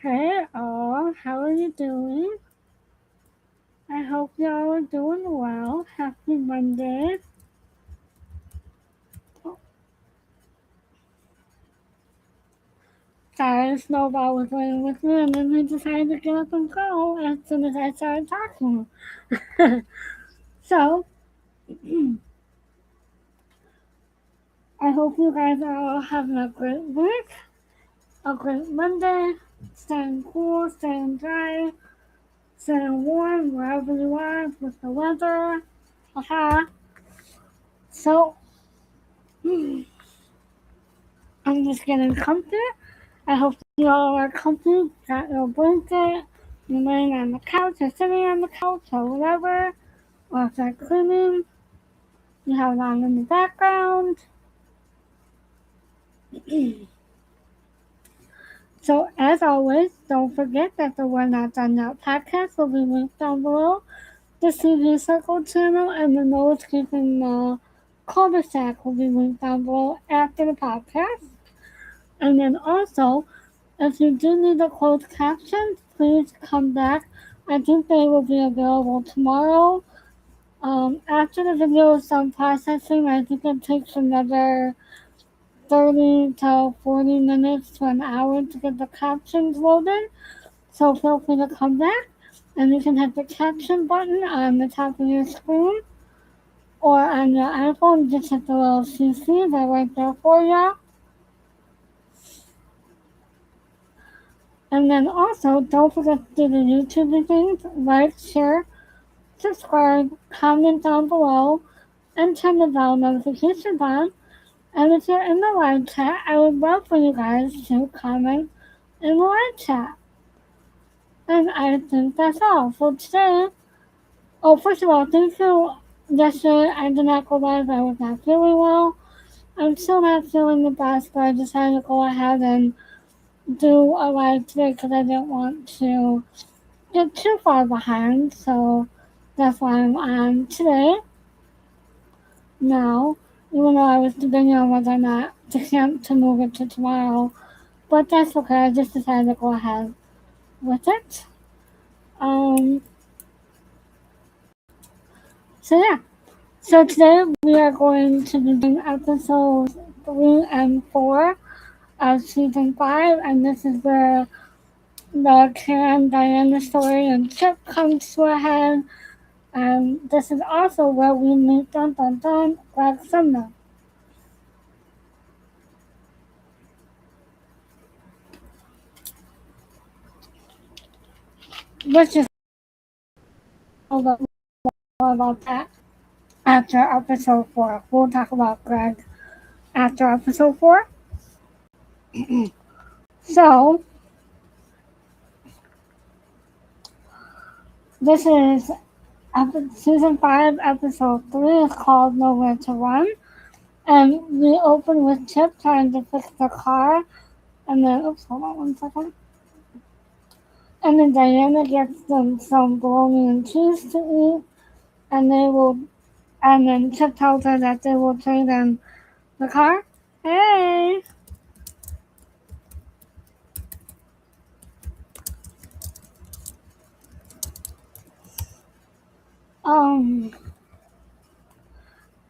Hey all, how are you doing? I hope y'all are doing well. Happy Monday. Sorry, Snowball was playing with me and then he decided to get up and go as soon as I started talking. So, I hope you guys are all having a great week, a great Monday, staying cool, staying dry, staying warm wherever you are with the weather. Haha. So, I'm just getting comfy. I hope you all are comfy, got your blanket, you're laying on the couch or sitting on the couch or whatever, or if you're cleaning, you have it on in the background. So, as always, don't forget that the We're Not Done Yet podcast will be linked down below. The CD Circle channel and the Nose Keeping the cul-de-sac will be linked down below after the podcast. And then also, if you do need the closed captions, please come back. I think they will be available tomorrow. After the video is done processing, I think it takes another 30 to 40 minutes to an hour to get the captions loaded. So feel free to come back and you can hit the caption button on the top of your screen or on your iPhone, just hit the little CC, they're right there for you. And then also, don't forget to do the YouTube things, like, share, subscribe, comment down below, and turn the bell notifications on. And if you're in the live chat, I would love for you guys to comment in the live chat. And I think that's all for today. Oh, first of all, thank you. Yesterday, I did not go live. I was not feeling well. I'm still not feeling the best, but I decided to go ahead and do a live today because I didn't want to get too far behind. So that's why I'm on today. Now, even though I was debating on whether or not to move it to tomorrow, but that's okay. I just decided to go ahead with it. Um, so yeah. So today we are going to be doing episodes 3 and 4 of season 5, and this is where the Karen Diana story and Chip comes to a head. And this is also where we meet Greg Sumner. Which is a little more about that after episode 4. We'll talk about Greg after episode 4. So, this is season 5, episode 3 is called Nowhere to Run. And we open with Chip trying to fix the car. And then, oops, hold on 1 second. And then Diana gets them some bologna and cheese to eat. And then Chip tells her that they will trade in the car. Hey!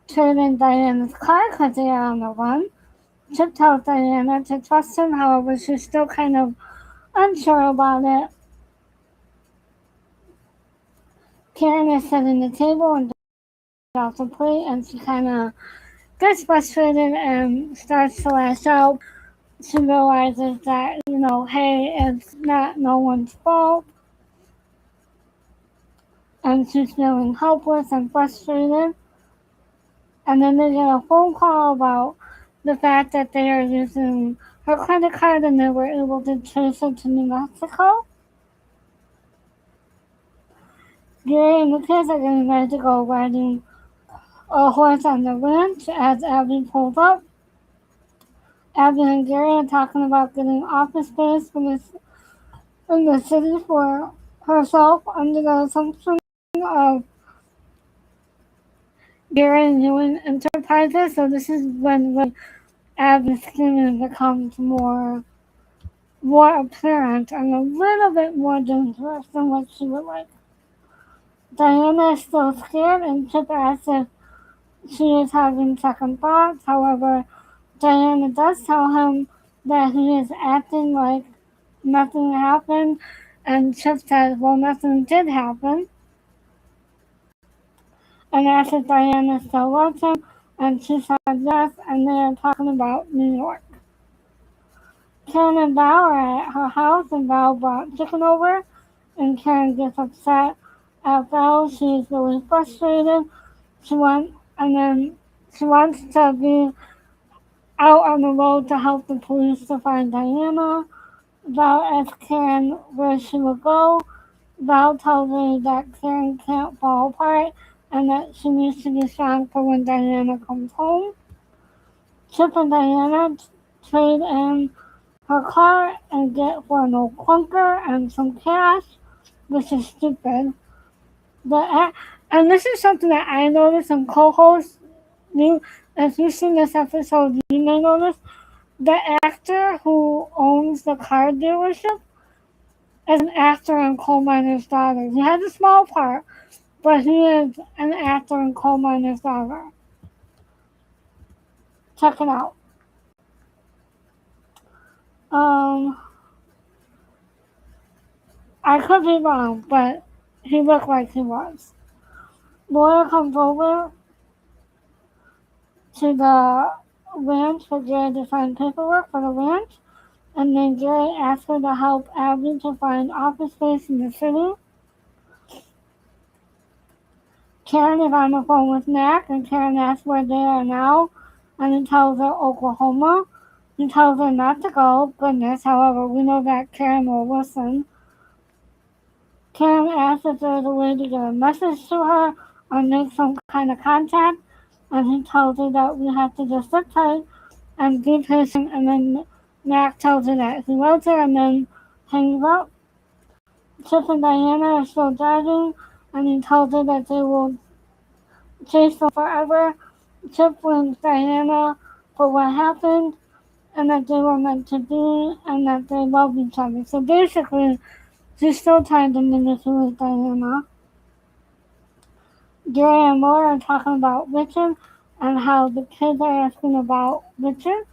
Trade in Diana's car because they are on the run. Chip tells Diana to trust him, however, she's still kind of unsure about it. Karen is setting the table and drops a plate, and she kind of gets frustrated and starts to lash out. She realizes that, hey, it's not no one's fault. And she's feeling helpless and frustrated. And then they get a phone call about the fact that they are using her credit card and they were able to trace it to New Mexico. Gary and the kids are getting ready to go riding a horse on the ranch as Abby pulls up. Abby and Gary are talking about getting office space in the city for herself under the assumption of Gary and Ewing Enterprises. So this is when Abby's scheming becomes more more apparent and a little bit more dangerous than what she would like. Diana is still scared and Chip asks if she is having second thoughts. However, Diana does tell him that he is acting like nothing happened, and Chip says, well, nothing did happen, and asks if Diana still loves him, and she says yes, and they are talking about New York. Karen and Val are at her house, and Val brought chicken over, and Karen gets upset at Val. She's really frustrated. She wants, and then she wants to be out on the road to help the police to find Diana. Val asks Karen where she will go. Val tells her that Karen can't fall apart and that she needs to be strong for when Diana comes home. Chip and Diana trade in her car and get for an old clunker and some cash, which is stupid. And this is something that I noticed, and co-hosts, if you've seen this episode, you may notice the actor who owns the car dealership is an actor in Coal Miner's Daughter. He has a small part, but he is an actor in Coal Miner's Daughter. Check it out. I could be wrong, but he looked like he was. Laura comes over to the ranch for Gary to sign paperwork for the ranch, and then Gary asks her to help Abby to find office space in the city. Karen is on the phone with Mack, and Karen asks where they are now, and he tells her Oklahoma. He tells her not to go. Goodness, however, we know that Karen will listen. Karen asks if there's a way to get a message to her or make some kind of contact, and he tells her that we have to just sit tight and be patient, and then Mac tells her that he loves her and then hangs up. Chip and Diana are still driving, and he tells her that they will chase them forever. Chip blames Diana for what happened, and that they were meant to be, and that they love each other. So basically, she's still trying to manipulate Diana. Gary and Laura are talking about Richard and how the kids are asking about Richard.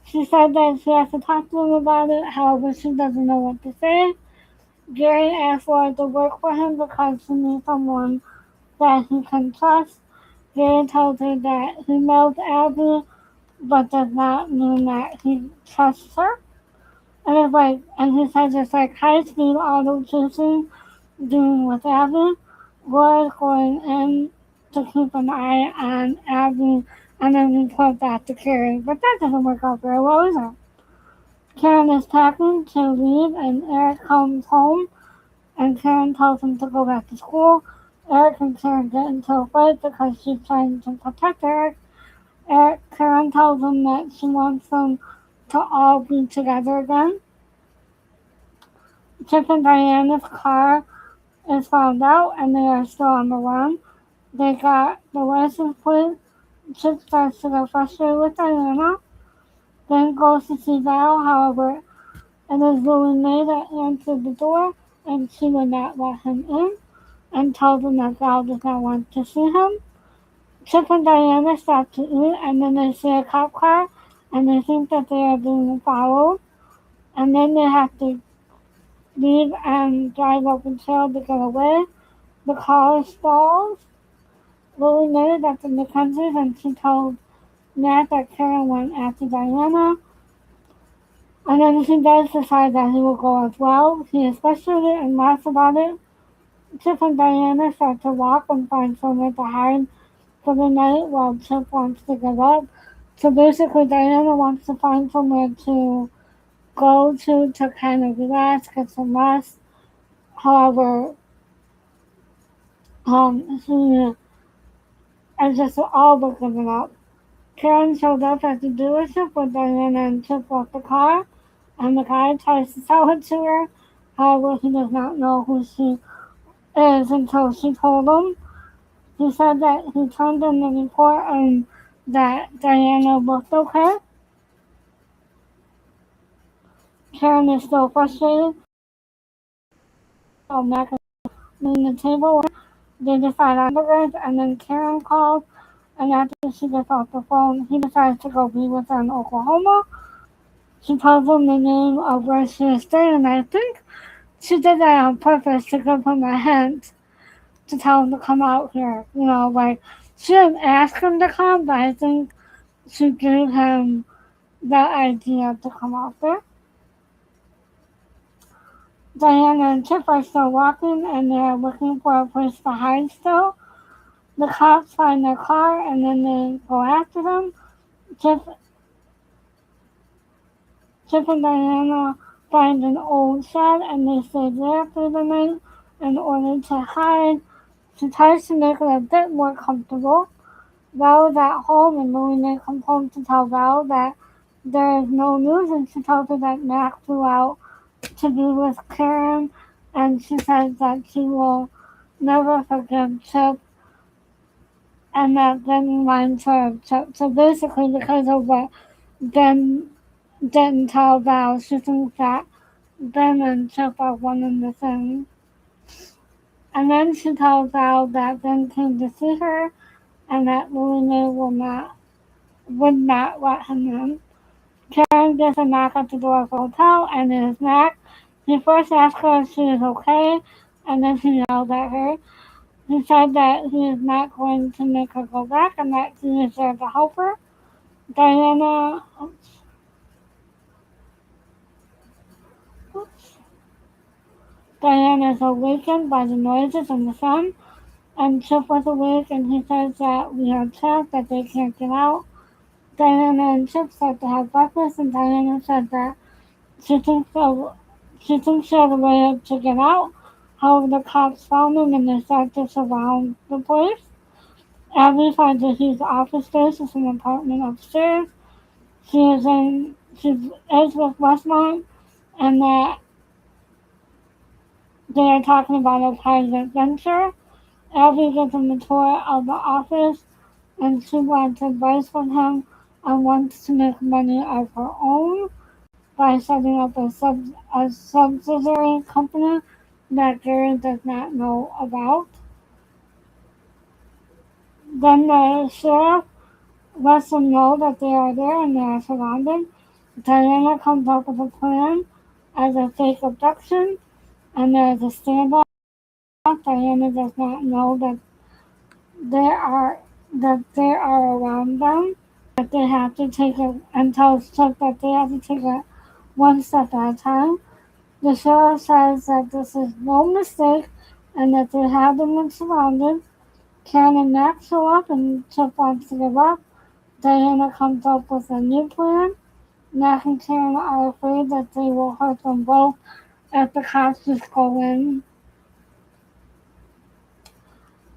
She said that she has to talk to them about it, however, she doesn't know what to say. Gary asked Laura to work for him because she needs someone that he can trust. Gary tells her that he loves Abby, but does not mean that he trusts her. And he says it's like high-speed auto chasing, doing with Abby. Laura's going in to keep an eye on Abby and then report that to Carrie, but that doesn't work out very well either. Karen is packing to leave, and Eric comes home, and Karen tells him to go back to school. Eric and Karen get into a fight because she's trying to protect Eric. Karen tells him that she wants them to all be together again. Chip and Diana's car is found out, and they are still on the run. They got the license plate. Chip starts to get frustrated with Diana, then goes to see Val. However, it is Louie Mae that answered the door, and she would not let him in, and told him that Val does not want to see him. Chip and Diana stop to eat, and then they see a cop car, and they think that they are being followed, and then they have to leave and drive up a trail to get away. The car stalls. Louie Mae is at the Mackenzies, and she told Matt that Karen went after Diana, and then he does decide that he will go as well. He is frustrated and laughs about it. Chip and Diana start to walk and find somewhere to hide for the night while Chip wants to give up. So basically, Diana wants to find somewhere to go to kind of relax, get some rest. However, she is just all but giving up. Karen showed up at the dealership with Diana and Chip off the car, and the guy tries to sell it to her. However, he does not know who she is until she told him. He said that he turned in the report and that Diana looked okay. Karen is still frustrated. So Mac is leaving the table. They decide on hamburgers, and then Karen calls, and after she gets off the phone, he decides to go be with her in Oklahoma. She tells him the name of where she is staying, and I think she did that on purpose to give him a hint to tell him to come out here. Like, she didn't ask him to come, but I think she gave him that idea to come out there. Diana and Chip are still walking, and they're looking for a place to hide still. The cops find their car, and then they go after them. Chip, Chip and Diana find an old shed, and they stay there for the night in order to hide. She tries to make it a bit more comfortable. Val is at home, and Marina comes home to tell Val that there is no news, and she tells her that Mac flew out to be with Karen, and she says that she will never forgive Chip, and that Ben reminds her of Chip. So basically, because of what Ben didn't tell Val, she thinks that Ben and Chip are one and the same. And then she tells Val that Ben came to see her, and that Marina would not let him in. Karen gets a knock at the door of the hotel, and it is Mac. He first asks her if she is okay, and then he yelled at her. He said that he is not going to make her go back, and that he is there to help her. Diana, Diana is awakened by the noises and the sun, and Chip was awake, and he says that we are trapped, that they can't get out. Diana and Chip start to have breakfast, and Diana said that she thinks she has a way to get out. However, the cops found them, and they start to surround the place. Abby finds a huge office space with an apartment upstairs. She is with Westmont, and that they are talking about a private venture. Abby gives him a tour of the office, and she wants advice from him and wants to make money of her own by setting up a subsidiary company that Gary does not know about. Then the sheriff lets them know that they are there and they are surrounded. Diana comes up with a plan as a fake abduction, and there is a standoff. Diana does not know they are they are around them, that they have to take it, and tells Chuck that they have to take it one step at a time. The sheriff says that this is no mistake and that they have been surrounded. Karen and Max show up, and Chip wants to give up. Diana comes up with a new plan. Mac and Karen are afraid that they will hurt them both if the cops just go in.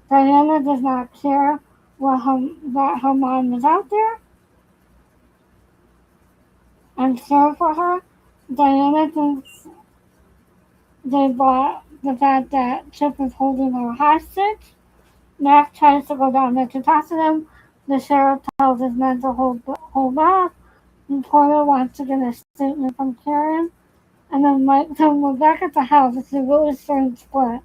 Diana does not care that her mom is out there and care for her. Diana thinks they bought the fact that Chip is holding her hostage. Mac tries to go down there to talk to them. The sheriff tells his men to hold off. And Porter wants to get a statement from Karen. And then we're back at the house. It's a really strange split.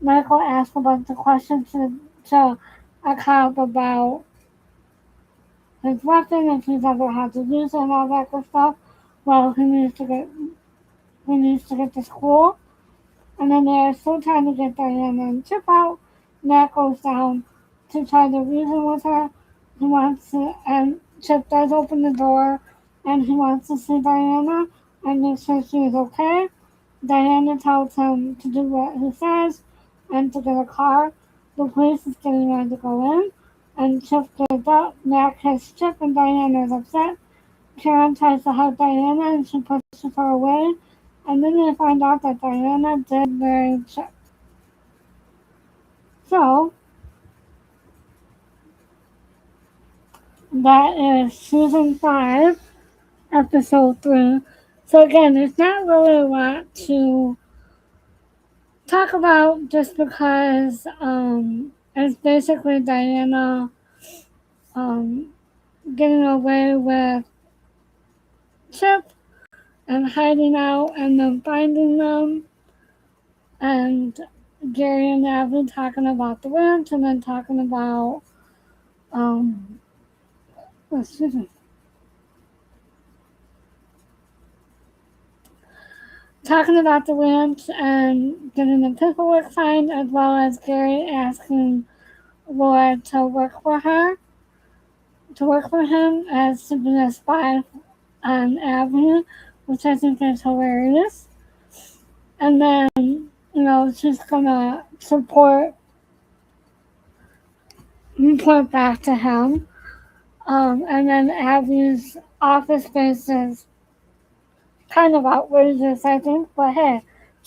Michael asks a bunch of questions to a cop about his weapon, if he's ever had to use it and all that good stuff. Well, he needs to get to school. And then they're still trying to get Diana and Chip out. Matt goes down to try to reason with her. He wants to, and Chip does open the door, and he wants to see Diana and make sure she is okay. Diana tells him to do what he says and to get a car. The police is getting ready to go in, and Chip gets up. Mac hits Chip, and Diana is upset. Karen tries to help Diana, and she pushes her away. And then they find out that Diana did marry Chip. So, that is season 5, episode 3. So again, there's not really a lot to talk about just because it's basically Diana getting away with Chip, and hiding out and then finding them, and Gary and Abby talking about the ranch and then talking about um excuse me, talking about the ranch and getting the paperwork signed, as well as Gary asking Laura to work for him as to be a spy on Abby, which I think is hilarious. And then, she's gonna report back to him. And then Abby's office space is kind of outrageous, I think, but hey,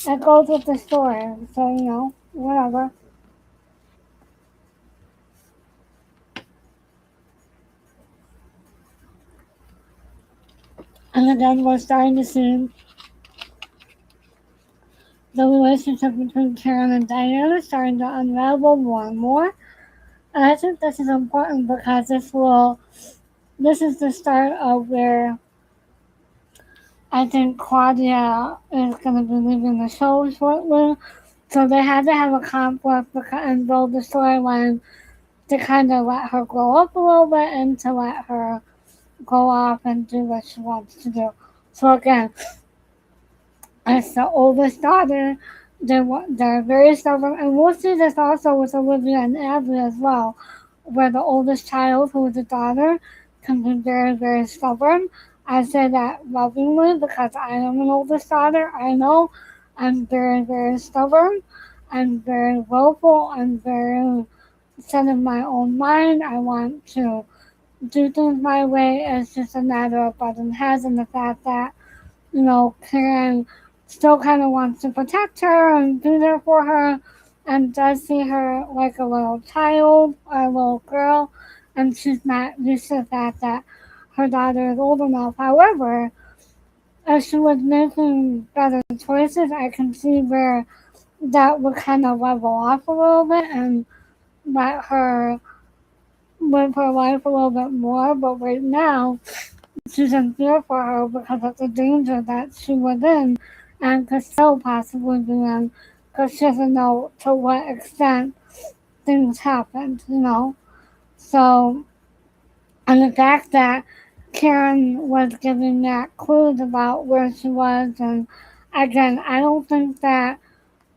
that goes with the story, so, whatever. And again, we're starting to see the relationship between Karen and Diane is starting to unravel more and more. And I think this is important because this is the start of where I think Claudia is going to be leaving the show shortly. So they had to have a conflict and build the storyline to kind of let her grow up a little bit and to let her go off and do what she wants to do. So again, as the oldest daughter, they're very stubborn, and we'll see this also with Olivia and Abby as well, where the oldest child, who is a daughter, can be very, very stubborn. I say that lovingly because I am an oldest daughter. I know I'm very, very stubborn. I'm very willful. I'm very set in my own mind. I want to do things my way. It's just a matter of button heads and the fact that, Karen still kind of wants to protect her and be there for her and does see her like a little child or a little girl, and she's not used to the fact that her daughter is old enough. However, as she was making better choices, I can see where that would kind of level off a little bit and let her live her life a little bit more. But right now, she's in fear for her because of the danger that she was in and could still possibly be in, because she doesn't know to what extent things happened. So, and the fact that Karen was giving Matt clues about where she was, and again, I don't think that,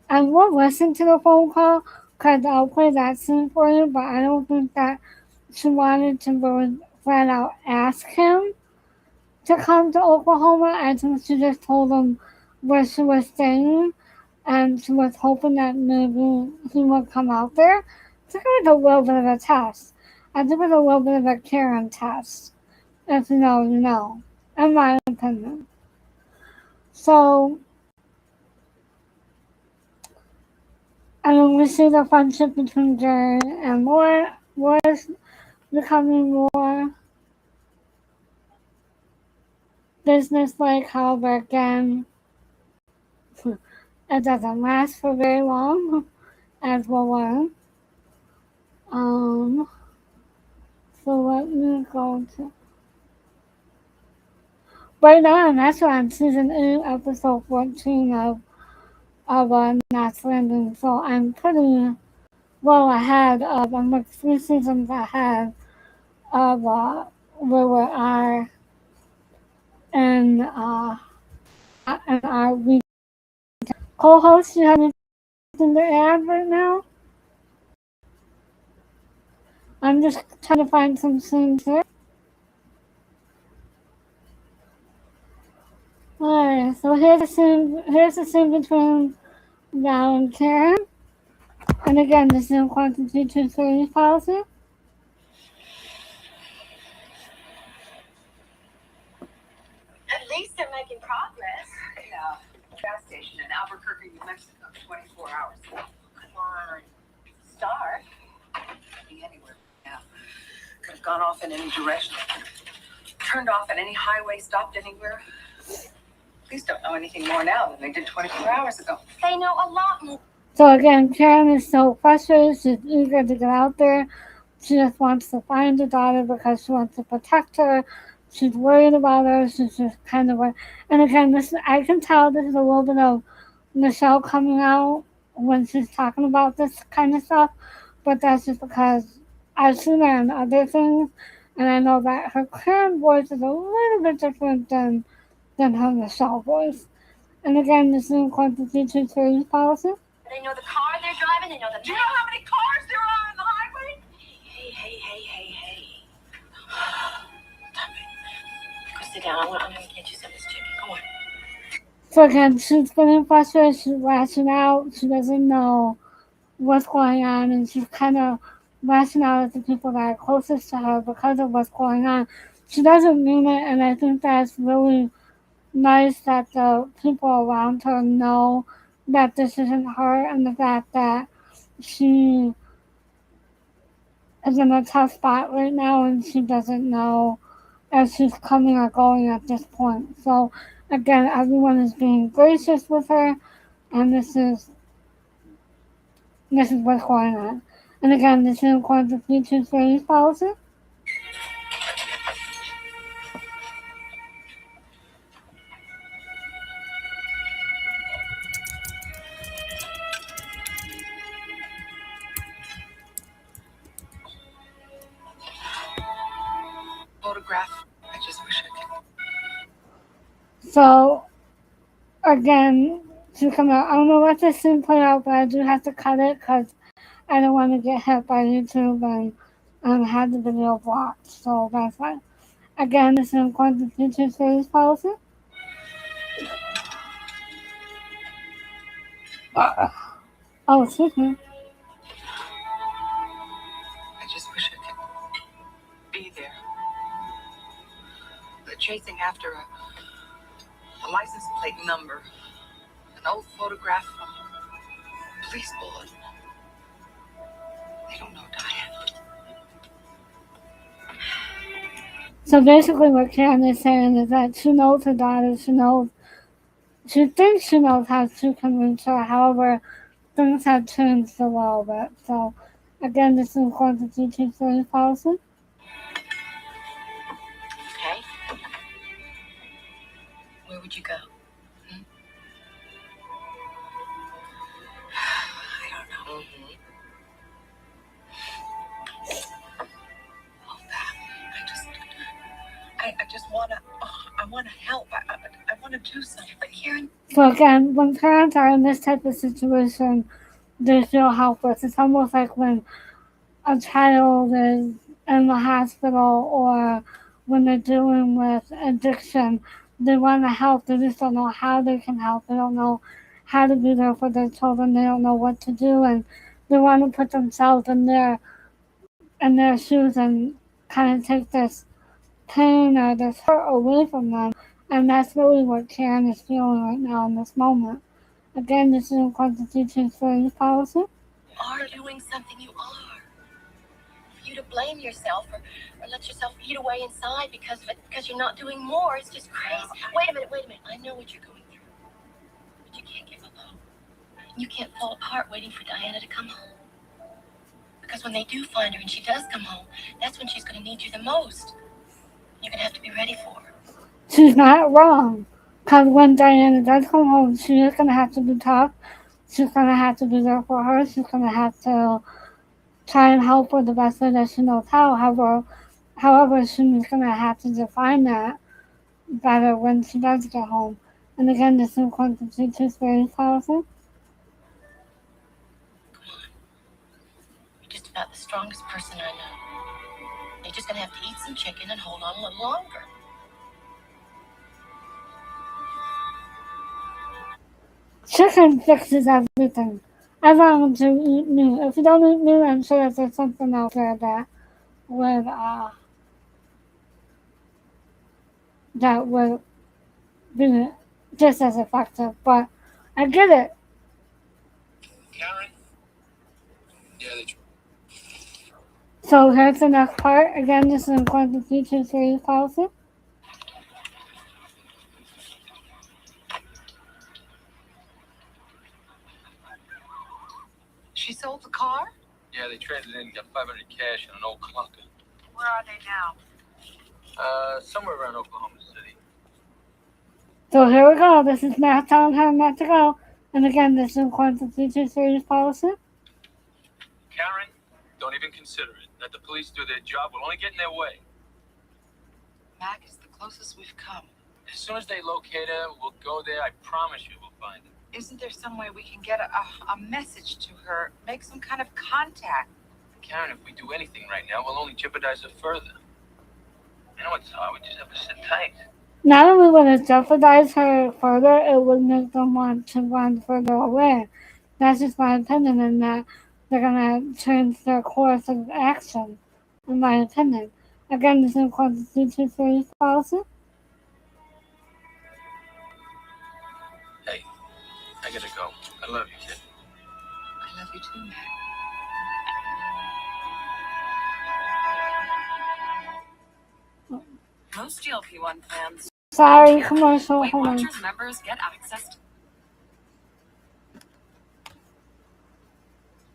and we'll listen to the phone call because I'll play that scene for you, but I don't think that she wanted to really flat out ask him to come to Oklahoma. I think she just told him where she was staying, and she was hoping that maybe he would come out there. I think it was a little bit of a test. I think it was a little bit of a Karen test. If you know, you know, in my opinion. So, I mean, we see the friendship between Jerry and Laura's becoming more business-like. However, again, it doesn't last for very long, as we'll learn. So let me go to right now. I'm actually on season 8, episode 14 of Knotslanding. So I'm pretty well ahead of. I'm like 3 seasons ahead of where we are in our week. Co-host, you have anything to add right now? I'm just trying to find some scenes here. Alright, so here's the scene between Val and Karen. And again, this is in quantity 230 policy. At least they're making progress. Yeah. Gas station in Albuquerque, New Mexico, 24 hours ago. Come on. Start. Could be anywhere. Yeah. Could have gone off in any direction. Turned off at any highway, stopped anywhere. Police don't know anything more now than they did 24 hours ago. They know a lot more. So again, Karen is so frustrated. She's eager to get out there. She just wants to find her daughter because she wants to protect her. she's worried about her. She's just kind of, and again, I can tell this is a little bit of Michelle coming out when she's talking about this kind of stuff, but that's just because I've seen her in other things, and I know that her current voice is a little bit different than her Michelle voice. And again, this is in accordance with YouTube series policy. They know the car they're driving. They know the. Do you know how many cars there are on the highway? Hey. Stop it. Go sit down. I'm gonna get you some of this chicken. Go on. So again, she's getting frustrated. She's lashing out. She doesn't know what's going on, and she's kind of lashing out at the people that are closest to her because of what's going on. She doesn't mean it, and I think that's really nice that the people around her know that this isn't her, and the fact that she is in a tough spot right now, and she doesn't know if she's coming or going at this point. So again, everyone is being gracious with her, and this is what's going on. And again, this is according to YouTube series policy. Photograph. I just wish I could. So again, she's coming out. I don't know what this scene play out, but I do have to cut it because I don't want to get hit by YouTube and have the video blocked. So that's why. Again, this is in accordance with YouTube series policy. Oh, excuse me. I just wish I could be there. They're chasing after a license plate number, an old photograph from a police bulletin. They don't know Diane. So basically, what Karen is saying is that she knows her daughter. She thinks she knows how she can reach her. However, things have changed a little bit. So again, this is in accordance with YouTube series policy. Okay. Where would you go? I don't know. Oh, that. I just wanna. I wanna help. I wanna do something. But Karen. So again, when parents are in this type of situation, they feel helpless. It's almost like when a child is in the hospital or when they're dealing with addiction. They want to help. They just don't know how they can help. They don't know how to be there for their children. They don't know what to do, and they want to put themselves in their shoes and kind of take this pain or this hurt away from them. And that's really what Karen is feeling right now in this moment. Again, this is in Constitution Series policy. Are doing something you are. For you to blame yourself or let yourself eat away inside because you're not doing more, it's just crazy. Wait a minute. I know what you're going through. But you can't give up hope. You can't fall apart waiting for Diana to come home. Because when they do find her and she does come home, that's when she's going to need you the most. You're going to have to be ready for her. She's not wrong. Because when Diana does come home, she is going to have to be tough. She's going to have to be there for her. She's going to have to try and help her the best way that she knows how. However, she's going to have to define that better when she does get home. And again, this is Constitution Series policy. Come on. You're just about the strongest person I know. You're just going to have to eat some chicken and hold on a little longer. Chicken fixes everything. As long as you eat meat. If you don't eat meat, I'm sure that there's something out there that would be just as effective. But I get it. Karen? Yeah, they. So here's the next part. Again, this is in Constitution Series policy. She sold the car? Yeah, they traded in, got $500 cash and an old clunker. Where are they now? Somewhere around Oklahoma City. So here we go. This is Matt telling her not to go. And again, this is according to future series policy. Karen, don't even consider it. Let the police do their job. We'll only get in their way. Mac is the closest we've come. As soon as they locate her, we'll go there. I promise you we'll find her. Isn't there some way we can get a message to her, make some kind of contact? Karen, if we do anything right now, we'll only jeopardize her further. You know what's hard? We just have to sit tight. Not only would it jeopardize her further, it would make them want to run further away. That's just my opinion, in that they're going to change their course of action, in my opinion. Again, this is according to future series policy. Hey, I gotta go. I love you, kid. I love you too, Mac. Most GLP-1 plans. Sorry, commercial. Weight Hold on. Watchers members get access to.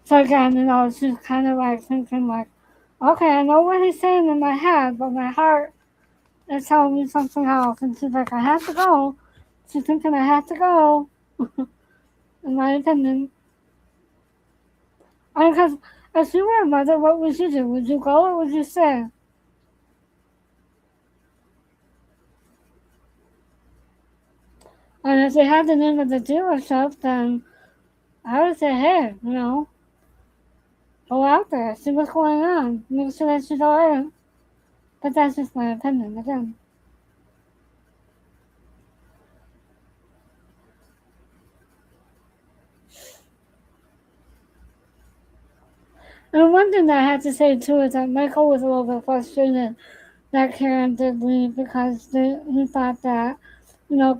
So again, she's kind of like thinking like, okay, I know what he's saying in my head, but my heart is telling me something else. And she's like, I have to go. She's thinking I have to go. In my opinion. Because if you were a mother, what would you do? Would you go or would you stay? And if they had the name of the dealership, then I would say, hey, go out there, see what's going on, make sure that she's alright. But that's just my opinion, again. And one thing that I had to say too is that Michael was a little bit frustrated that Karen did leave, because he thought that,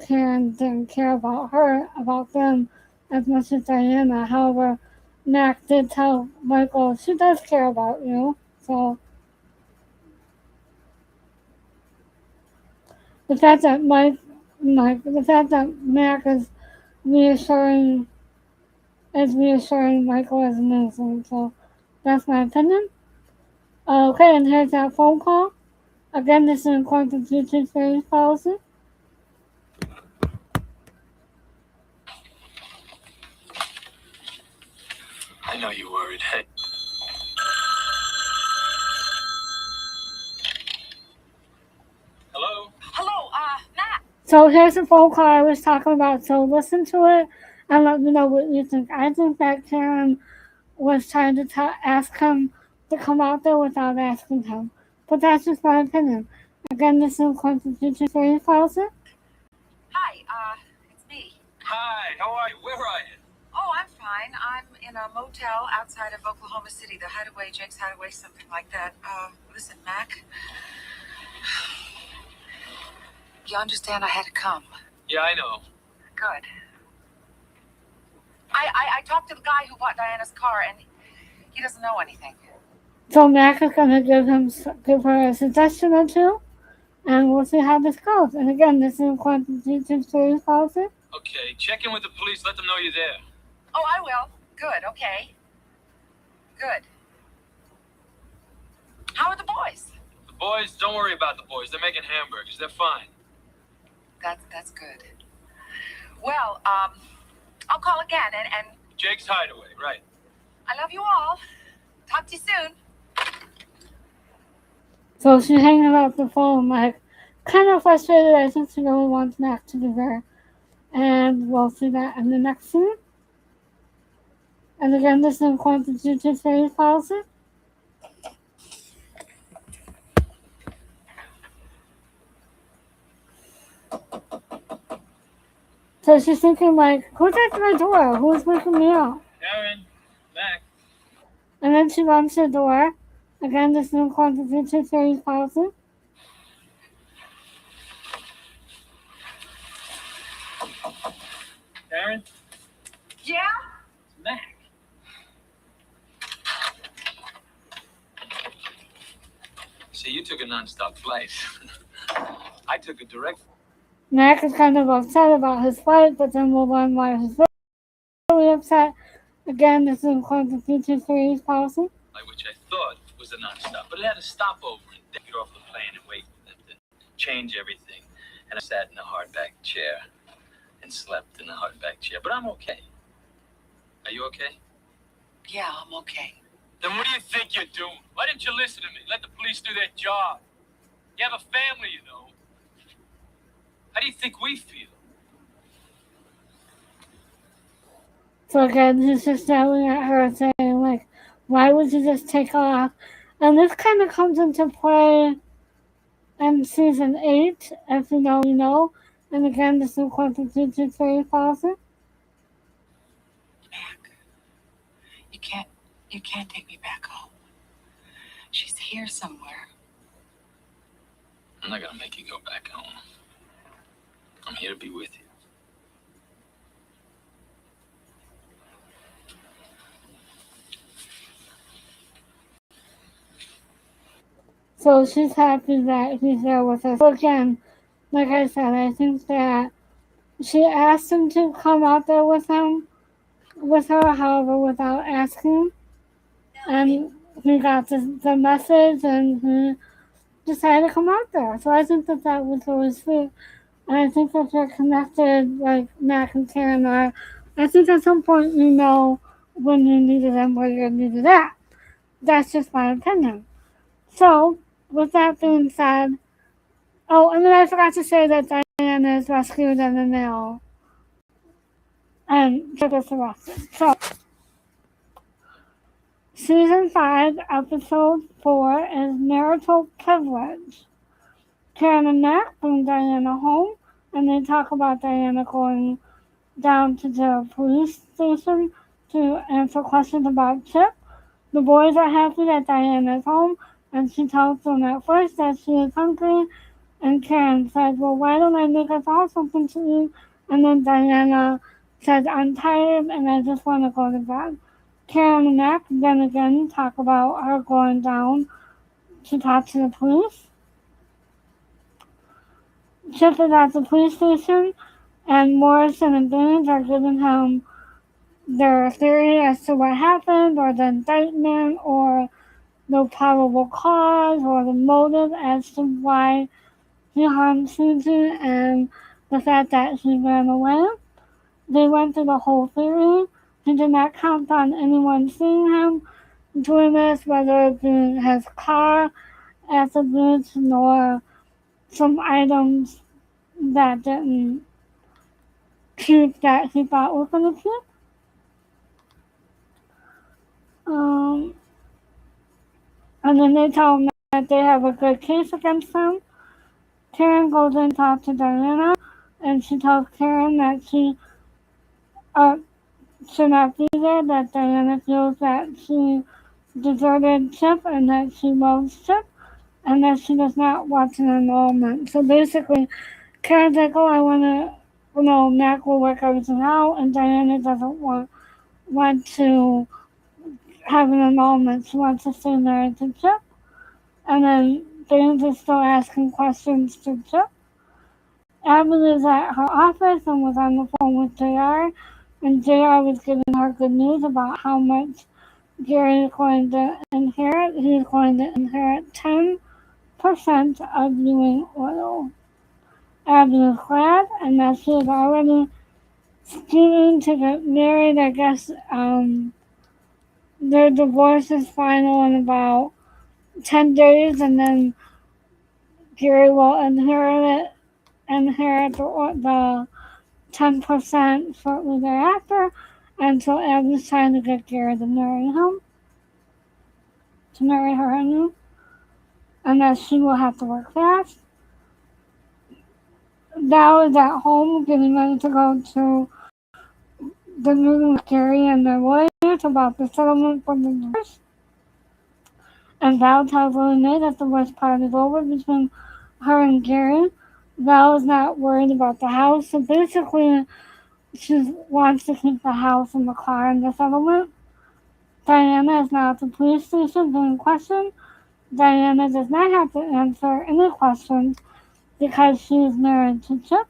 Karen didn't care about them as much as Diana. However, Mac did tell Michael she does care about you. So the fact that Mac is reassuring Michael is amazing. So that's my opinion. Okay, and here's that phone call. Again, this is according to future series policy. I know you're worried. Hey. Hello? Hello, Matt. So here's the phone call I was talking about. So listen to it and let me know what you think. I think that Karen was trying to ask him to come out there without asking him. But that's just my opinion. Again, this is according to future series policy. Hi, it's me. Hi, how are you? Where are you? Oh, I'm fine. I'm in a motel outside of Oklahoma City, the Hideaway, Jake's Hideaway, something like that. Listen, Mac. You understand I had to come. Yeah, I know. Good. I talked to the guy who bought Diana's car, and he doesn't know anything. So Mac is gonna give her a suggestion or two, and we'll see how this goes. And again, this is according to future series policy. Okay, check in with the police. Let them know you're there. Oh, I will. Good, okay. Good. How are the boys? The boys, don't worry about the boys. They're making hamburgers. They're fine. That's good. Well, I'll call again, and Jake's Hideaway, right. I love you all. Talk to you soon. So she's hanging up the phone, like, kind of frustrated. I think she really wants Mac to be there. And we'll see that in the next scene. And again, this is according to future series policy. So she's thinking like, who's at my door? Who's waking me up? Karen, Mac. And then she runs to the door. Again, this is according to future series policy. Karen? Yeah? It's Mac. See, you took a non-stop flight. I took a direct. Mac is kind of upset about his flight, but then we'll learn why he's really upset. Again, this is according to future series policy. Which I thought was a non-stop, but it had a stopover and get off the plane and wait. change everything. And I sat in a hardback chair and slept in a hardback chair. But I'm okay. Are you okay? Yeah, I'm okay. Then what do you think you're doing? Why didn't you listen to me? Let the police do their job. You have a family, you know. How do you think we feel? So again, he's just yelling at her, saying, like, why would you just take off? And this kind of comes into play in season 8, if you know, you know. And again, this is according to e3-4. Mac, you can't take me back home. She's here somewhere. I'm not gonna make you go back home. I'm here to be with you. So she's happy that he's there with her. So again, like I said, I think that she asked him to come out there with her, however, without asking. And he got the message and he decided to come out there. So I think that was really sweet. And I think that they're connected, like Mac and Karen are. I think at some point you know when you needed them, where you needed that. That's just my opinion. So, with that being said, oh, and then I forgot to say that Diana is rescued in the mail and gets arrested. So, Season 5, Episode 4 is Marital Privilege. Karen and Mac bring Diana home, and they talk about Diana going down to the police station to answer questions about Chip. The boys are happy that Diana is home, and she tells them at first that she is hungry, and Karen says, well, why don't I make us all something to eat? And then Diana says, I'm tired and I just want to go to bed. Karen and Mac then again talk about her going down to talk to the police. Chip is at the police station, and Morrison and Baines are giving him their theory as to what happened, or the indictment, or the probable cause, or the motive as to why he harmed Susie, and the fact that he ran away. They went through the whole theory. He did not count on anyone seeing him doing this, whether it be his car at the beach, nor some items that didn't keep that he thought were going to keep. And then they tell him that they have a good case against him. Karen goes in to talk to Diana, and she tells Karen that she should not be there, that Diana feels that she deserted Chip and that she loves Chip, and that she does not want an annulment. So basically, Karen's like, oh, I want to, Mac will work everything out, and Diana doesn't want to have an annulment. She wants to stay married to Chip. And then Baines is still asking questions to Chip. Abby is at her office and was on the phone with JR, and JR was giving her good news about how much Gary is going to inherit. He's going to inherit 10% of Ewing Oil. Abby is glad, and that she is already scheming to get married. I guess their divorce is final in about 10 days, and then Gary will inherit the 10% shortly thereafter, and so Abby's trying to get Gary to marry her, and that she will have to work fast. Val is at home getting ready to go to the meeting with Gary and their lawyers about the settlement for the divorce. And Val tells Lily that the worst part is over between her and Gary. Val is not worried about the house, so basically she wants to keep the house and the car in the settlement. Diana is now at the police station being questioned. Diana does not have to answer any questions because she is married to Chip,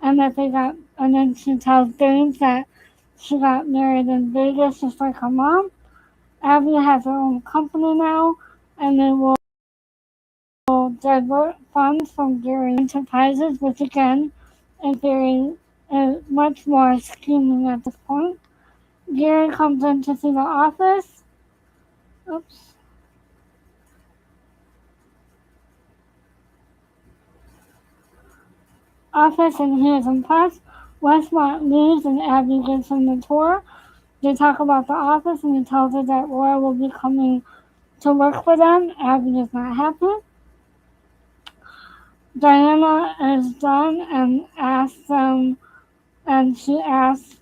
and then she tells Baines that she got married in Vegas just like her mom. Abby has her own company now, and they will divert funds from Gary enterprises, which again is very much more scheming at this point. Gary comes in to see the office. Oops. Office, and he is impressed. Westmont leaves and Abby gives him the tour. They talk about the office and he tells her that Laura will be coming to work for them. Abby is not happy. Diana is done and asks them, and she asks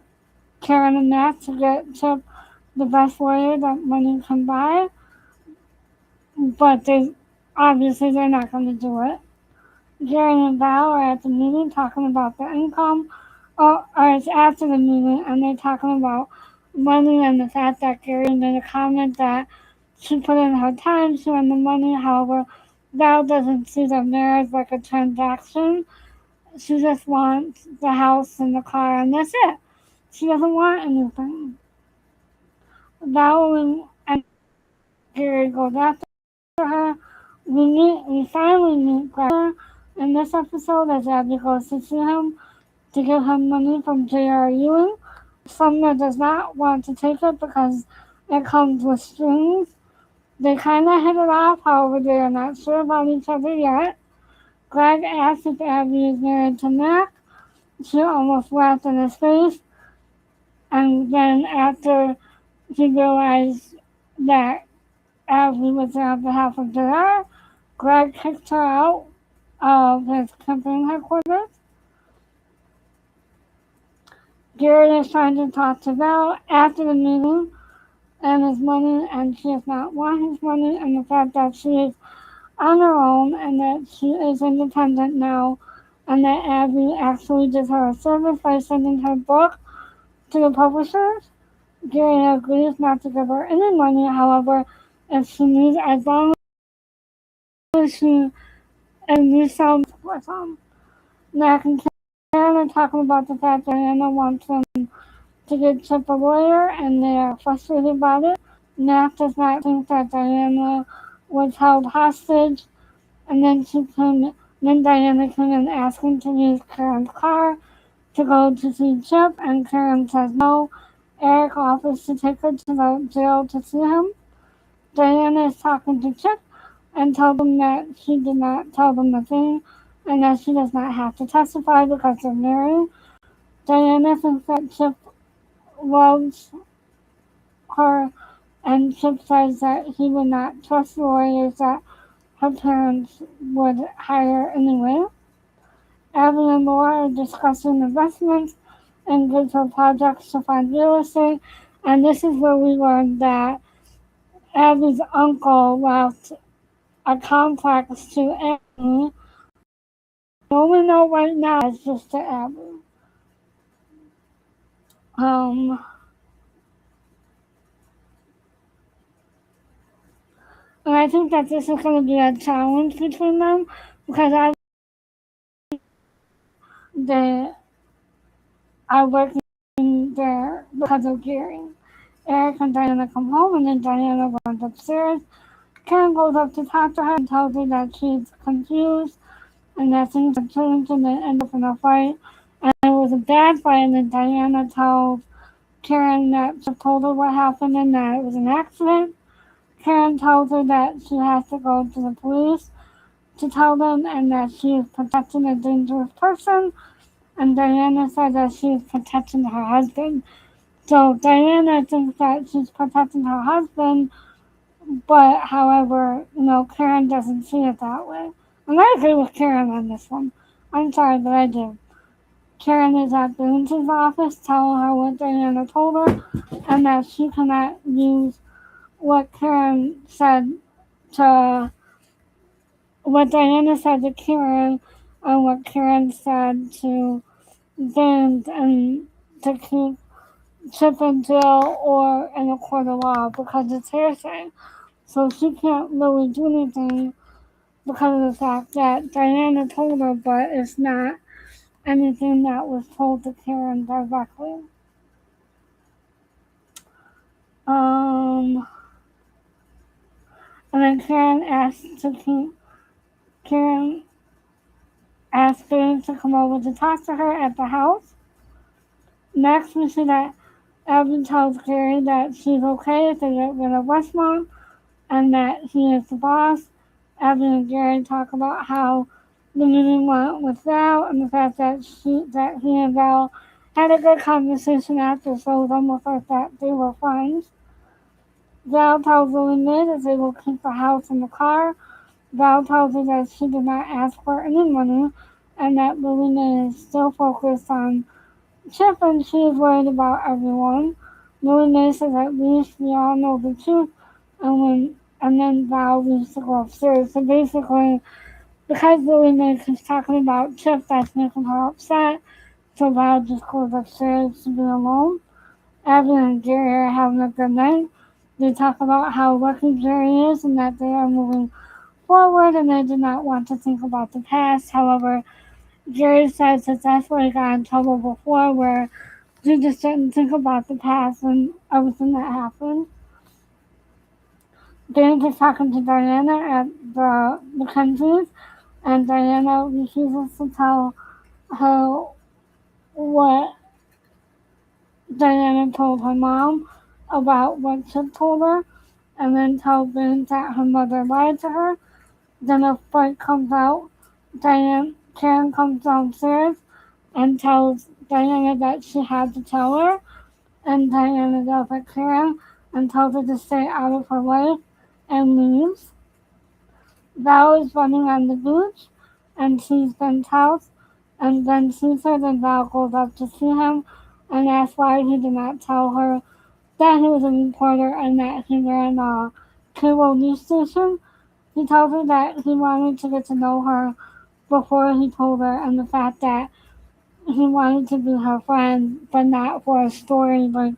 Karen and Matt to get Chip the best lawyer that money can buy, but they're not going to do it. Gary and Val are at the meeting talking about the income, or it's after the meeting, and they're talking about money and the fact that Gary made a comment that she put in her time, she earned the money. However, Val doesn't see the marriage like a transaction. She just wants the house and the car, and that's it. She doesn't want anything. Val and Gary goes after her. We finally meet Greg in this episode as Abby goes to see him to give him money from J.R. Ewing. Sumner does not want to take it because it comes with strings. They kind of hit it off, however, they are not sure about each other yet. Greg asks if Abby is married to Mac. She almost laughed in his face. And then after he realized that Abby was there on behalf of JR, Greg kicked her out of his campaign headquarters. Gary is trying to talk to Val after the meeting and his money, and she does not want his money, and the fact that she is on her own and that she is independent now, and that Abby actually did her a service by sending her book to the publishers. Gary agrees not to give her any money, however, if she needs, as long as she resells with them. Mac and Karen are talking about the fact that Diana wants them to get Chip a lawyer, and they are frustrated about it. Mac does not think that Diana was held hostage, and then Diana came in asking to use Karen's car to go to see Chip, and Karen says no. Eric offers to take her to the jail to see him. Diana is talking to Chip and tells him that she did not tell them a thing and that she does not have to testify because they're married. Diana thinks that Chip loves her, and Chip says that he would not trust the lawyers that her parents would hire anyway. Abby and Laura are discussing investments and digital projects to find real estate, and this is where we learned that Abby's uncle left a complex to Abby. All we know right now is just to Abby. And I think that this is going to be a challenge between them because they are working there because of Gary. Eric and Diana come home, and then Diana runs upstairs. Karen goes up to talk to her and tells her that she's confused and that things have changed and they end up in a fight. And it was a bad fight, and then Diana tells Karen that she told her what happened and that it was an accident. Karen tells her that she has to go to the police to tell them and that she is protecting a dangerous person. And Diana said that she is protecting her husband. So Diana thinks that she's protecting her husband, but however, Karen doesn't see it that way. And I agree with Karen on this one. I'm sorry, but I do. Karen is at Boone's office telling her what Diana told her and that she cannot use what Diana said to Karen and what Karen said to Vince and to keep Chip in jail or in a court of law because it's hearsay. So she can't really do anything because of the fact that Diana told her, but it's not anything that was told to Karen directly. And then Karen asked to keep Karen asks Gary to come over to talk to her at the house. Next, we see that Abby tells Gary that she's okay if they get rid of Westmont and that he is the boss. Abby and Gary talk about how the meeting went with Val and the fact that he and Val had a good conversation after, so it was almost like that they were friends. Val tells Lily Mae that they will keep the house and the car. Val tells her that she did not ask for any money and that Lily Mae is still focused on Chip and she is worried about everyone. Lily Mae says at least we all know the truth and then Val leaves to go upstairs. So basically, because Lily Mae keeps talking about Chip, that's making her upset. So Val just goes upstairs to be alone. Abby and Gary are having a good night. They talk about how lucky Gary is and that they are moving forward and they do not want to think about the past. However, Gary says that that's where he got in trouble before, where he just didn't think about the past and everything that happened. James is talking to Diana at the Mackenzies, and Diana refuses to tell her what Diana told her mom about what Chip told her, and then tells James that her mother lied to her. Then a fight comes out. Karen comes downstairs and tells Diana that she had to tell her, and Diana yells at Karen and tells her to stay out of her life and leaves. Val is running on the beach and sees Ben's house and then sees her. Then Val goes up to see him and asks why he did not tell her that he was a reporter and that he ran a cable news station. He tells her that he wanted to get to know her before he told her, and the fact that he wanted to be her friend but not for a story. Like,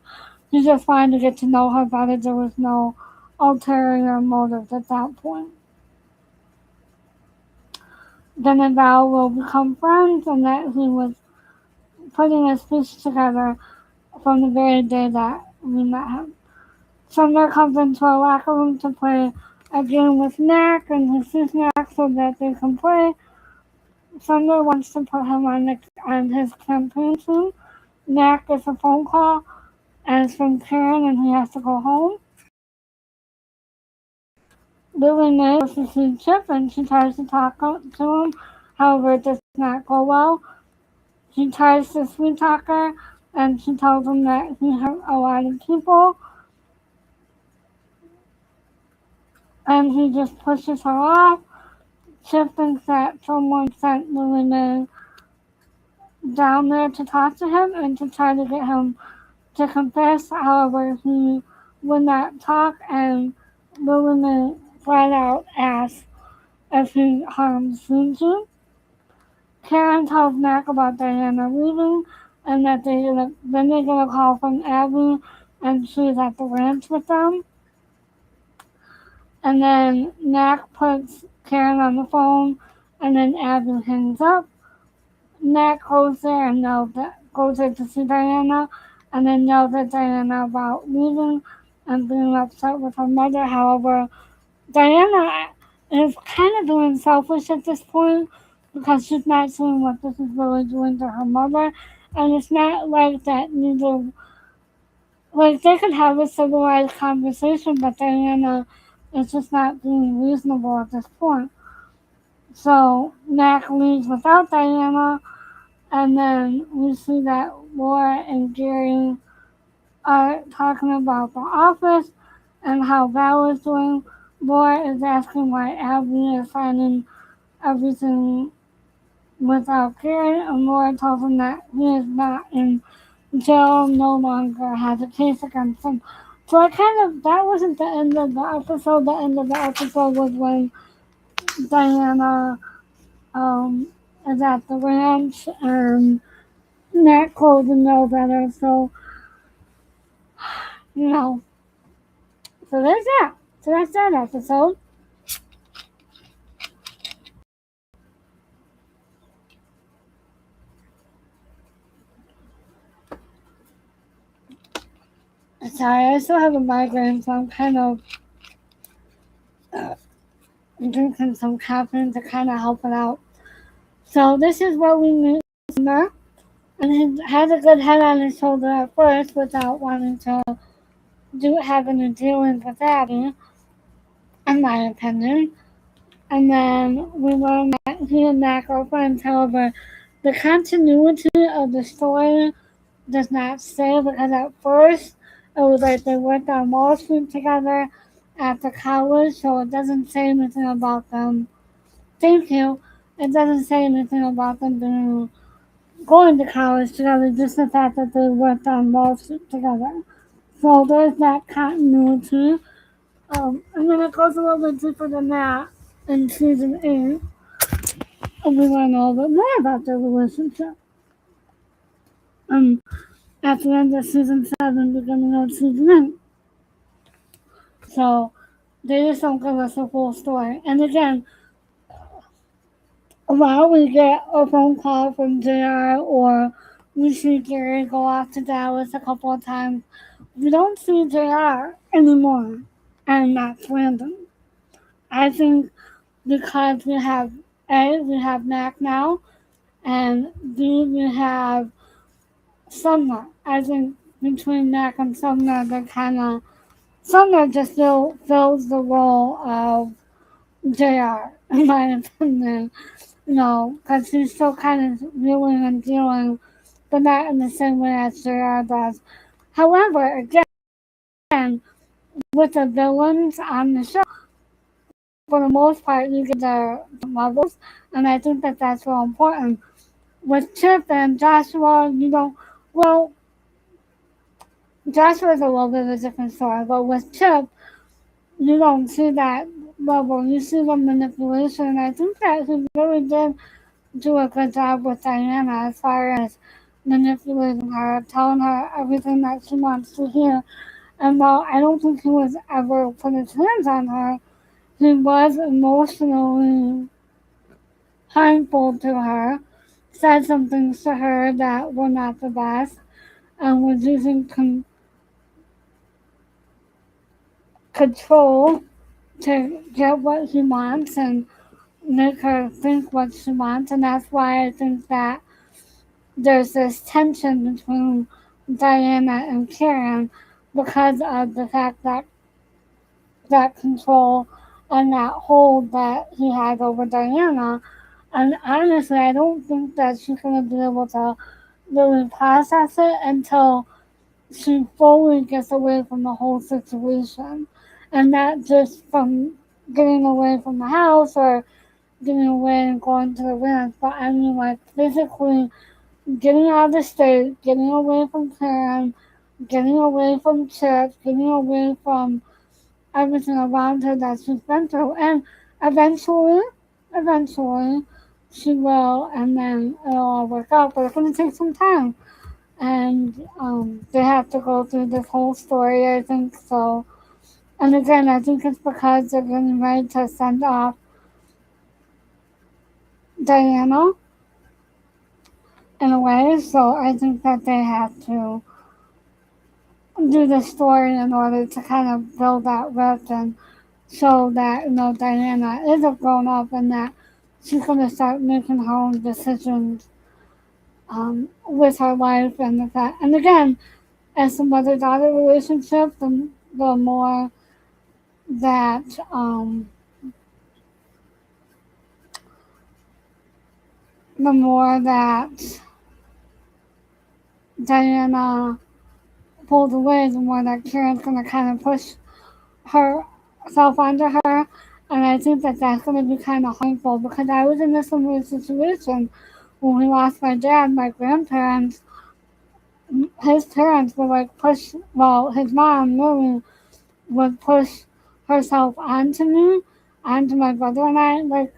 he just wanted to get to know her better. There was no ulterior motive at that point. Then and Val will become friends and that he was putting a speech together from the very day that we met him. Sumner comes into a locker room to play a game with Mack and he sees Mack so that they can play. Sumner wants to put him on his campaign team. Mack gets a phone call and it's from Karen and he has to go home. Lily Mae goes to see Chip and she tries to talk to him, however it does not go well. She tries to sweet talk her and she tells him that he hurt a lot of people and he just pushes her off. Chip thinks that someone sent Lily Mae down there to talk to him and to try to get him to confess. However, he would not talk and Lily Mae flat out asks if he harmed Suji. Karen tells Mac about Diana leaving and that they get a call from Abby and she's at the ranch with them. And then Mac puts Karen on the phone and then Abby hangs up. Mac goes there and goes there to see Diana and then yells at Diana about leaving and being upset with her mother. However, Diana is kind of doing selfish at this point because she's not seeing what this is really doing to her mother. And it's not like that neither, like they could have a civilized conversation, but Diana is just not being reasonable at this point. So Mac leaves without Diana, and then we see that Laura and Gary are talking about the office and how Val is doing. Laura is asking why Abby is signing everything without Gary, and Laura tells him that he is not in jail, no longer has a case against him. So that wasn't the end of the episode. The end of the episode was when Diana is at the ranch and Matt calls and know better. So, you know, so there's that. So that's that episode. Sorry, I still have a migraine, so I'm kind drinking some caffeine to kind of help it out. So this is where we meet Sumner, and he has a good head on his shoulder at first without wanting to have any dealings with Abby, in my opinion. And then we learn that he and Mac are friends. However, the continuity of the story does not stay because at first it was like they worked on Wall Street together after college, so it doesn't say anything about them. Thank you. It doesn't say anything about them going to college together, just the fact that they worked on Wall Street together. So there's that continuity. And then it goes a little bit deeper than that in season 8. And we learn a little bit more about their relationship. Um, at the end of season 7, beginning of season 8. So they just don't give us a full story. And again, while we get a phone call from JR or we see Gary go off to Dallas a couple of times, we don't see JR anymore. And that's random. I think because we have Mac now, and B, we have Sumner. I think between Mac and Sumner, Sumner just still fills the role of JR, in my opinion. Because he's still kind of wheeling and dealing, but not in the same way as JR does. However, again, with the villains on the show, for the most part, you get their levels, and I think that that's real important. With Chip and Joshua, Joshua's a little bit of a different story, but with Chip, you don't see that level. You see the manipulation, and I think that he really did do a good job with Diana as far as manipulating her, telling her everything that she wants to hear. And while I don't think he was ever put his hands on her, he was emotionally harmful to her, said some things to her that were not the best, and was using control to get what he wants and make her think what she wants. And that's why I think that there's this tension between Diana and Karen because of the fact that control and that hold that he has over Diana. And honestly, I don't think that she's going to be able to really process it until she fully gets away from the whole situation. And not just from getting away from the house or getting away and going to the ranch, but I mean like physically getting out of the state, getting away from Karen, getting away from Chip, getting away from everything around her that she's been through. And eventually, she will, and then it'll all work out. But it's going to take some time. And they have to go through this whole story, I think. So, and again, I think it's because they're getting ready to send off Diana in a way. So I think that they have to do the story in order to kind of build that rift and show that, Diana is a grown up and that she's going to start making her own decisions with her life and the fact. And again, as the mother-daughter relationship, the more that Diana pulls away, the more that Karen's going to kind of push herself onto her. And I think that that's going to be kind of harmful because I was in a similar situation when we lost my dad. My grandparents, his parents would like push, his mom really would push herself onto me, onto my brother and I, like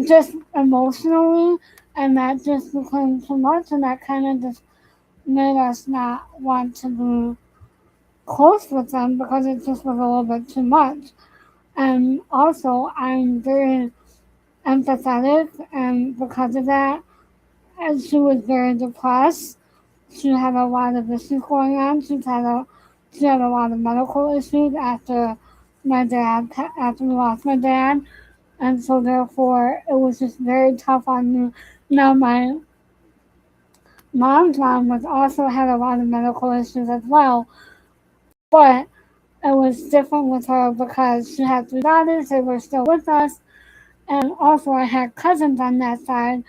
just emotionally, and that just became too much, and that kind of just made us not want to be close with them because it just was a little bit too much. And also, I'm very empathetic, and because of that, and she was very depressed. She had a lot of issues going on. She had a lot of medical issues after we lost my dad. and so therefore it was just very tough on me. Now my mom's mom was also had a lot of medical issues as well, but it was different with her because she had three daughters, they were still with us, and also I had cousins on that side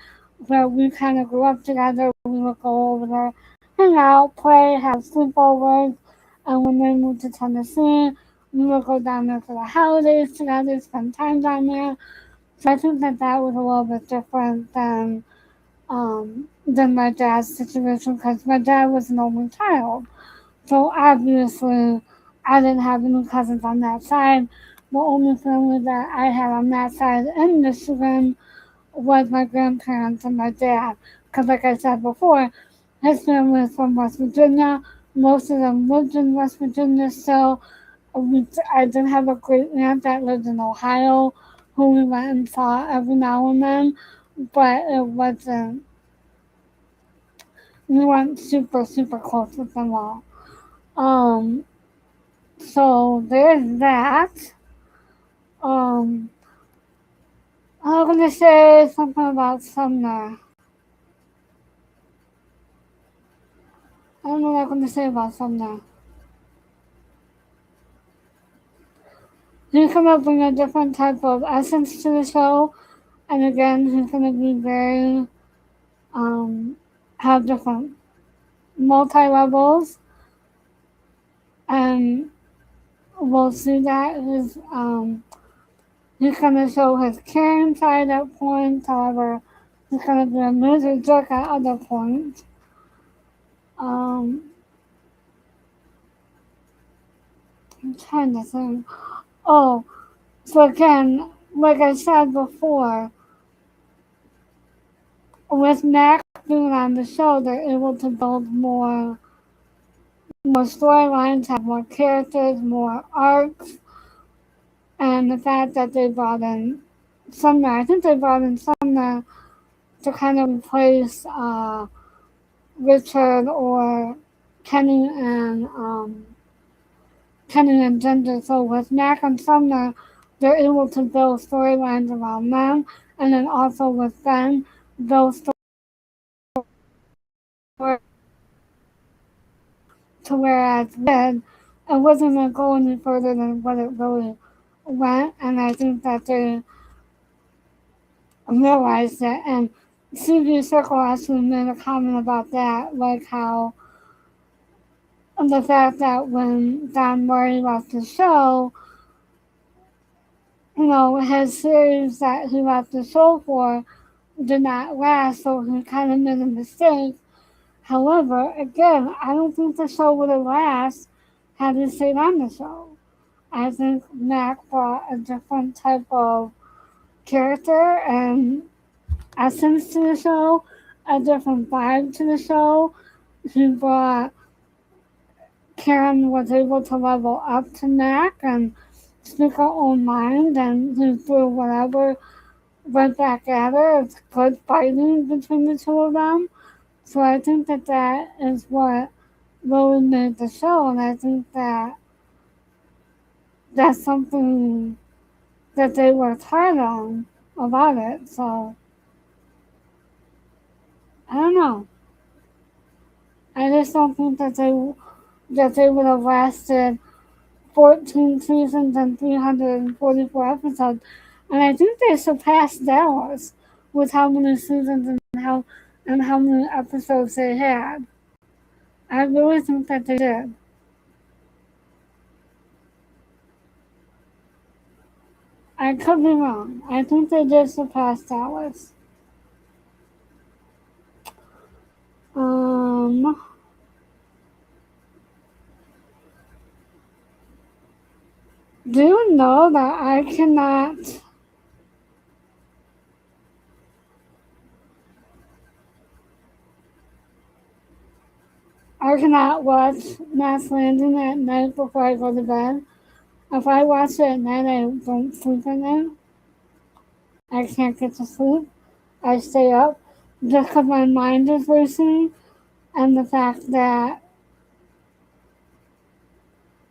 where we kind of grew up together. We would go over there, hang out, play, have sleepovers, and when they moved to Tennessee, we would go down there for the holidays together, spend time down there. So I think that that was a little bit different than my dad's situation because my dad was an only child. So obviously, I didn't have any cousins on that side. The only family that I had on that side in Michigan was my grandparents and my dad. Because, like I said before, his family is from West Virginia. Most of them lived in West Virginia still. I did have a great aunt that lived in Ohio who we went and saw every now and then, but it wasn't, we weren't super, super close with them all. Um, so there's that. Um, I'm gonna say something about Sumner. I don't know what I'm gonna say about Sumner. He's gonna bring a different type of essence to the show, and again, he's gonna be very, have different multi levels, and we'll see that he's gonna show his caring side at points. However, he's gonna be a major jerk at other points. Um, I'm trying to think. Oh, so again, like I said before, with Mac being on the show, they're able to build more storylines, have more characters, more arcs, and the fact that they brought in Sumner, I think they brought in Sumner to kind of replace Richard or Kenny and Kenny and Ginger. So with Mac and Sumner, they're able to build storylines around them, and then also with Ben, those stories to whereas did, it wasn't going to go any further than what it really went, and I think that they realized it. And CV Circle actually made a comment about that, like how the fact that when Don Murray left the show, his series that he left the show for did not last, so he kind of made a mistake. However, again, I don't think the show would have lasted had he stayed on the show. I think Mac brought a different type of character and essence to the show, a different vibe to the show. He brought Karen was able to level up to Mac and speak her own mind, and he threw whatever went back at her. It's good fighting between the two of them. So I think that that is what really made the show, and I think that that's something that they worked hard on about it. So I don't know. I just don't think that they would have lasted 14 seasons and 344 episodes. And I think they surpassed Dallas with how many seasons and how many episodes they had. I really think that they did. I could be wrong. I think they did surpass Dallas. Um, do you know that I cannot watch Knots Landing at night before I go to bed. If I watch it at night, I don't sleep at night. I can't get to sleep. I stay up just because my mind is racing, and the fact that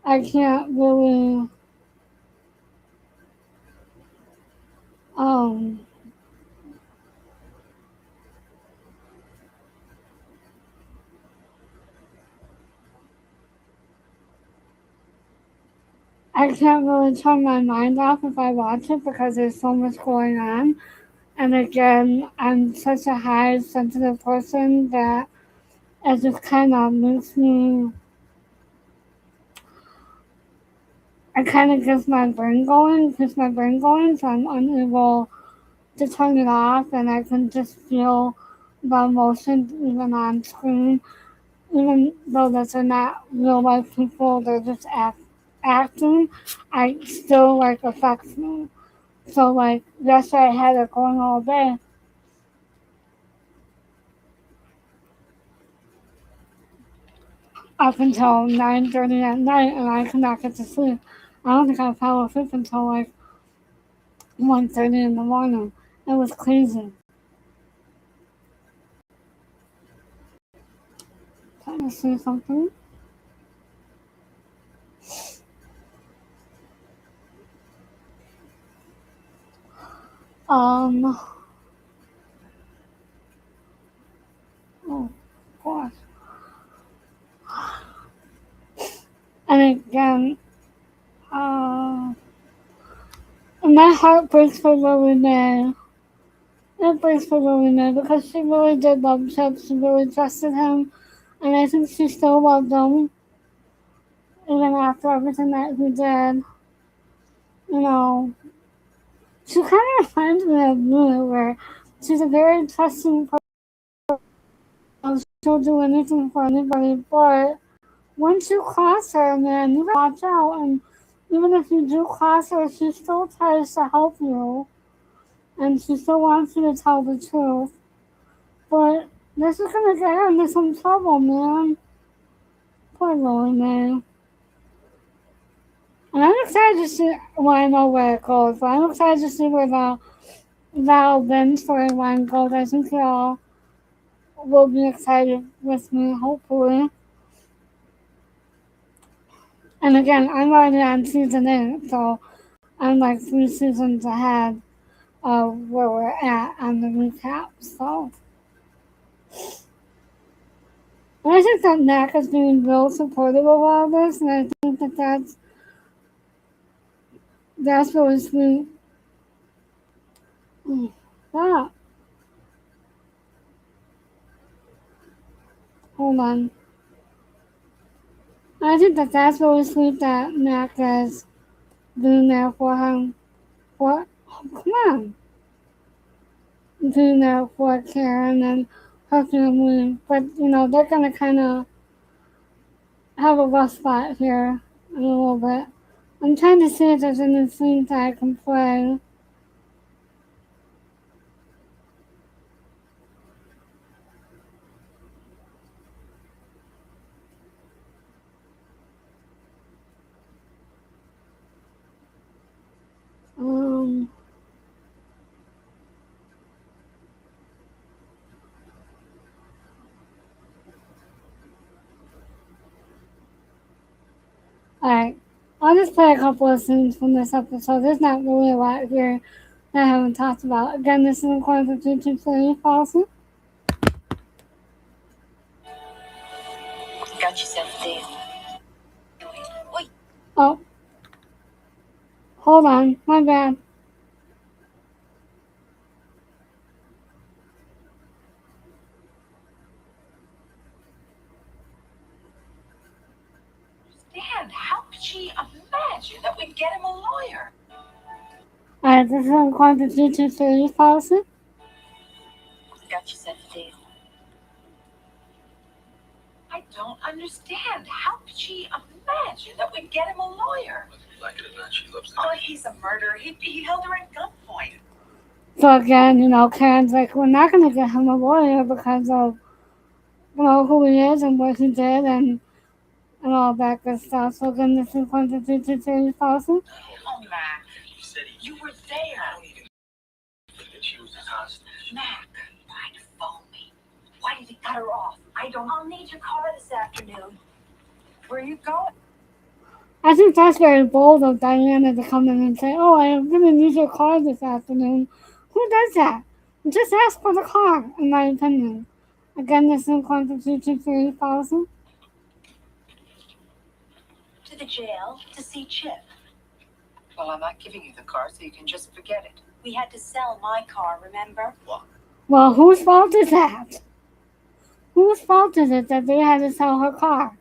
I can't really Um, I can't really turn my mind off if I watch it because there's so much going on. And again, I'm such a high sensitive person that it just kind of makes me, it kind of keeps my brain going, so I'm unable to turn it off, and I can just feel the emotions even on screen, even though those are not real life people, they're just acting. I still like affects me. So like yesterday I had it going all day up until 9:30 at night, and I could not get to sleep. I don't think I fell asleep until like 1:30 in the morning. It was crazy. Trying to see something. Um. Oh gosh. And again, my heart breaks for Lily Mae. It breaks for Lily Mae because she really did love Chip. She really trusted him, and I think she still loved him even after everything that he did. You know, she kind of reminds me of Lulu, where she's a very trusting person. She'll do anything for anybody, but once you cross her, man, you gotta watch out. And even if you do cross her, she still tries to help you, and she still wants you to tell the truth. But this is gonna get her into some trouble, man. Poor Lily Mae. And I'm excited to see. Well, I know where it goes, but I'm excited to see where the Val Ben storyline goes. I think y'all will be excited with me, hopefully. And again, I'm already on season 8, so I'm like 3 seasons ahead of where we're at on the recap. So, and I think that Mac is being real supportive of all this, and I think that that's really sweet. Ah, hold on. I think that that's really sweet that Mac is being there for him. For oh, come on, being there for Karen and her family, but you know they're gonna kind of have a rough spot here a little bit. I'm trying to see if there's any scenes I can play. Um, alright. I'll just play a couple of scenes from this episode. There's not really a lot here that I haven't talked about. Again, this is according to YouTube Series policy. Got yourself a deal. Wait. Oh, hold on. My bad. Dad, how could she imagine that we'd get him a lawyer? Alright, this is according to YouTube Series policy. Got yourself a deal. I don't understand. How could she imagine that we'd get him a lawyer? Whether you like it or not, she loves him. Oh, he's a murderer. He held her at gunpoint. So again, you know, Karen's like, we're not gonna get him a lawyer because of, you know, who he is and what he did and all that good stuff. So again, this is according to YouTube Series policy. Oh, Mac. He said You were there. I don't even think that she was his hostage. Mac, why did he phone me? Why did he cut her off? I'll need your car this afternoon. Where are you going? I think that's very bold of Diana to come in and say, "Oh, I'm going to need your car this afternoon." Who does that? Just ask for the car, in my opinion. Again, this is Constitution 3000. To the jail to see Chip. Well, I'm not giving you the car, so you can just forget it. We had to sell my car, remember? Well, whose fault is that? Whose fault is it that they had to sell her car?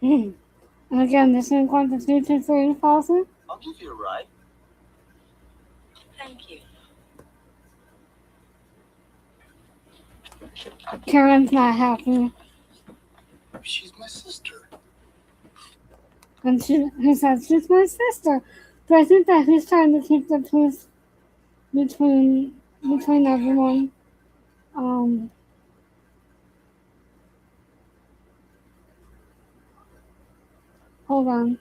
And again, this is Constitution 3000. I'll give you a ride. Thank you. Karen's not happy. She's my sister. And he says, "She's my sister." But I think that he's trying to keep the peace between everyone. Um, hold on.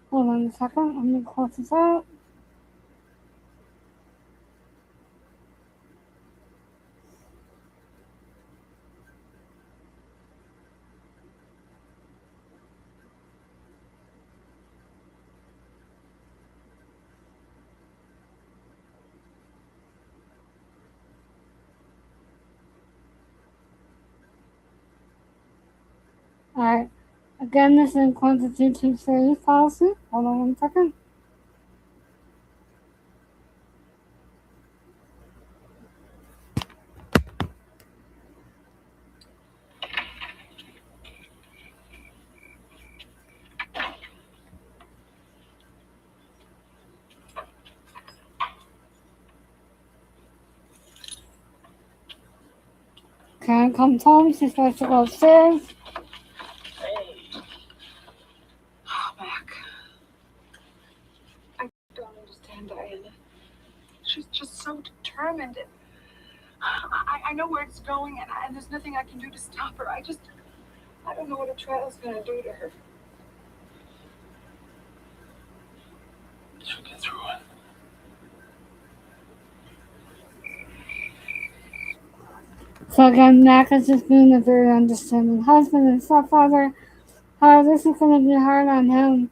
Hold on a second. I'm gonna close this out. Alright. Again, this is Constitution 30,000. Hold on one second. Karen comes home. She's supposed to go upstairs. Hey. Oh, Mac. I don't understand Diana. She's just so determined. I know where it's going, and there's nothing I can do to stop her. I don't know what a trial's going to do to her. She'll get through it. So again, Mac is just being a very understanding husband and stepfather. However, this is going to be hard on him.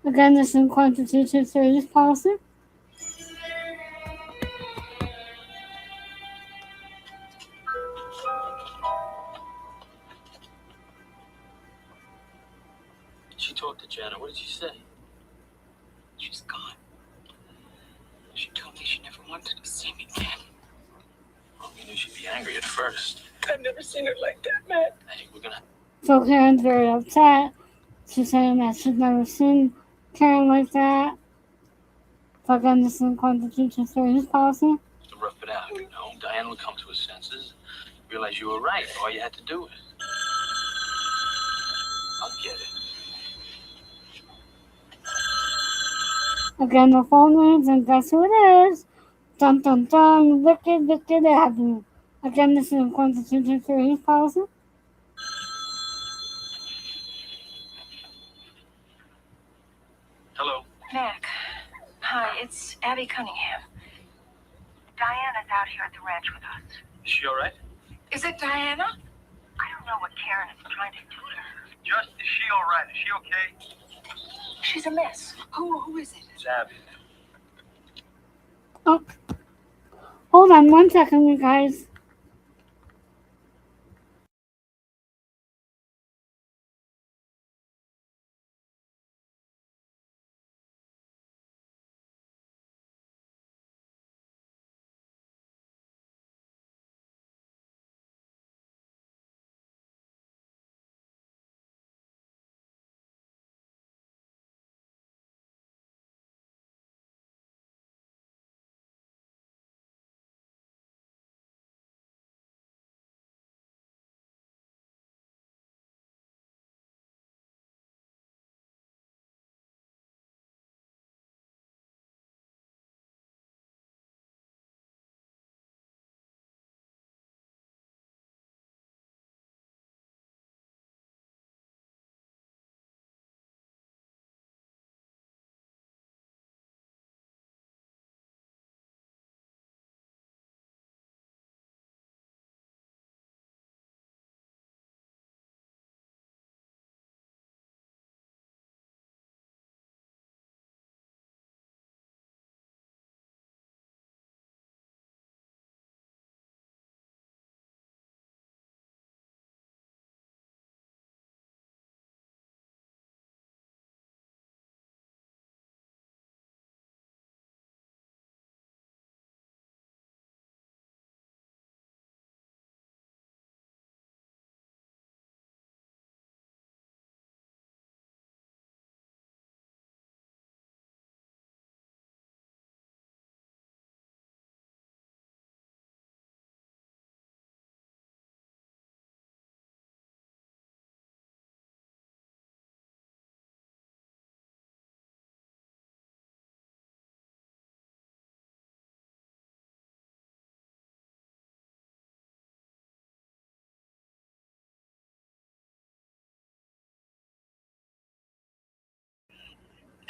Again, this is Constitution 30 policy. She talked to Jana. What did she say? She's gone. She told me she never wanted to see me again. Well, we knew she'd be angry at first. I've never seen her like that, Matt. Hey, we're gonna... So Karen's very upset. She's saying that she's never seen Karen like that. So again, this is Constitution 30 policy. To rough it out, you know. Diana will come to her senses. Realize you were right. All you had to do is... I'll get it. Again, the phone rings, and guess who it is? Dun dun dun, Wicked Avenue. Again, this is Constitution 30 policy. Hello. Mac. Hi, it's Abby Cunningham. Diana's out here at the ranch with us. Is she all right? Is it Diana? I don't know what Karen is trying to do to her. Just, is she all right? Is she okay? She's a mess. Who is it? It's Abby. Oh, hold on one second, you guys.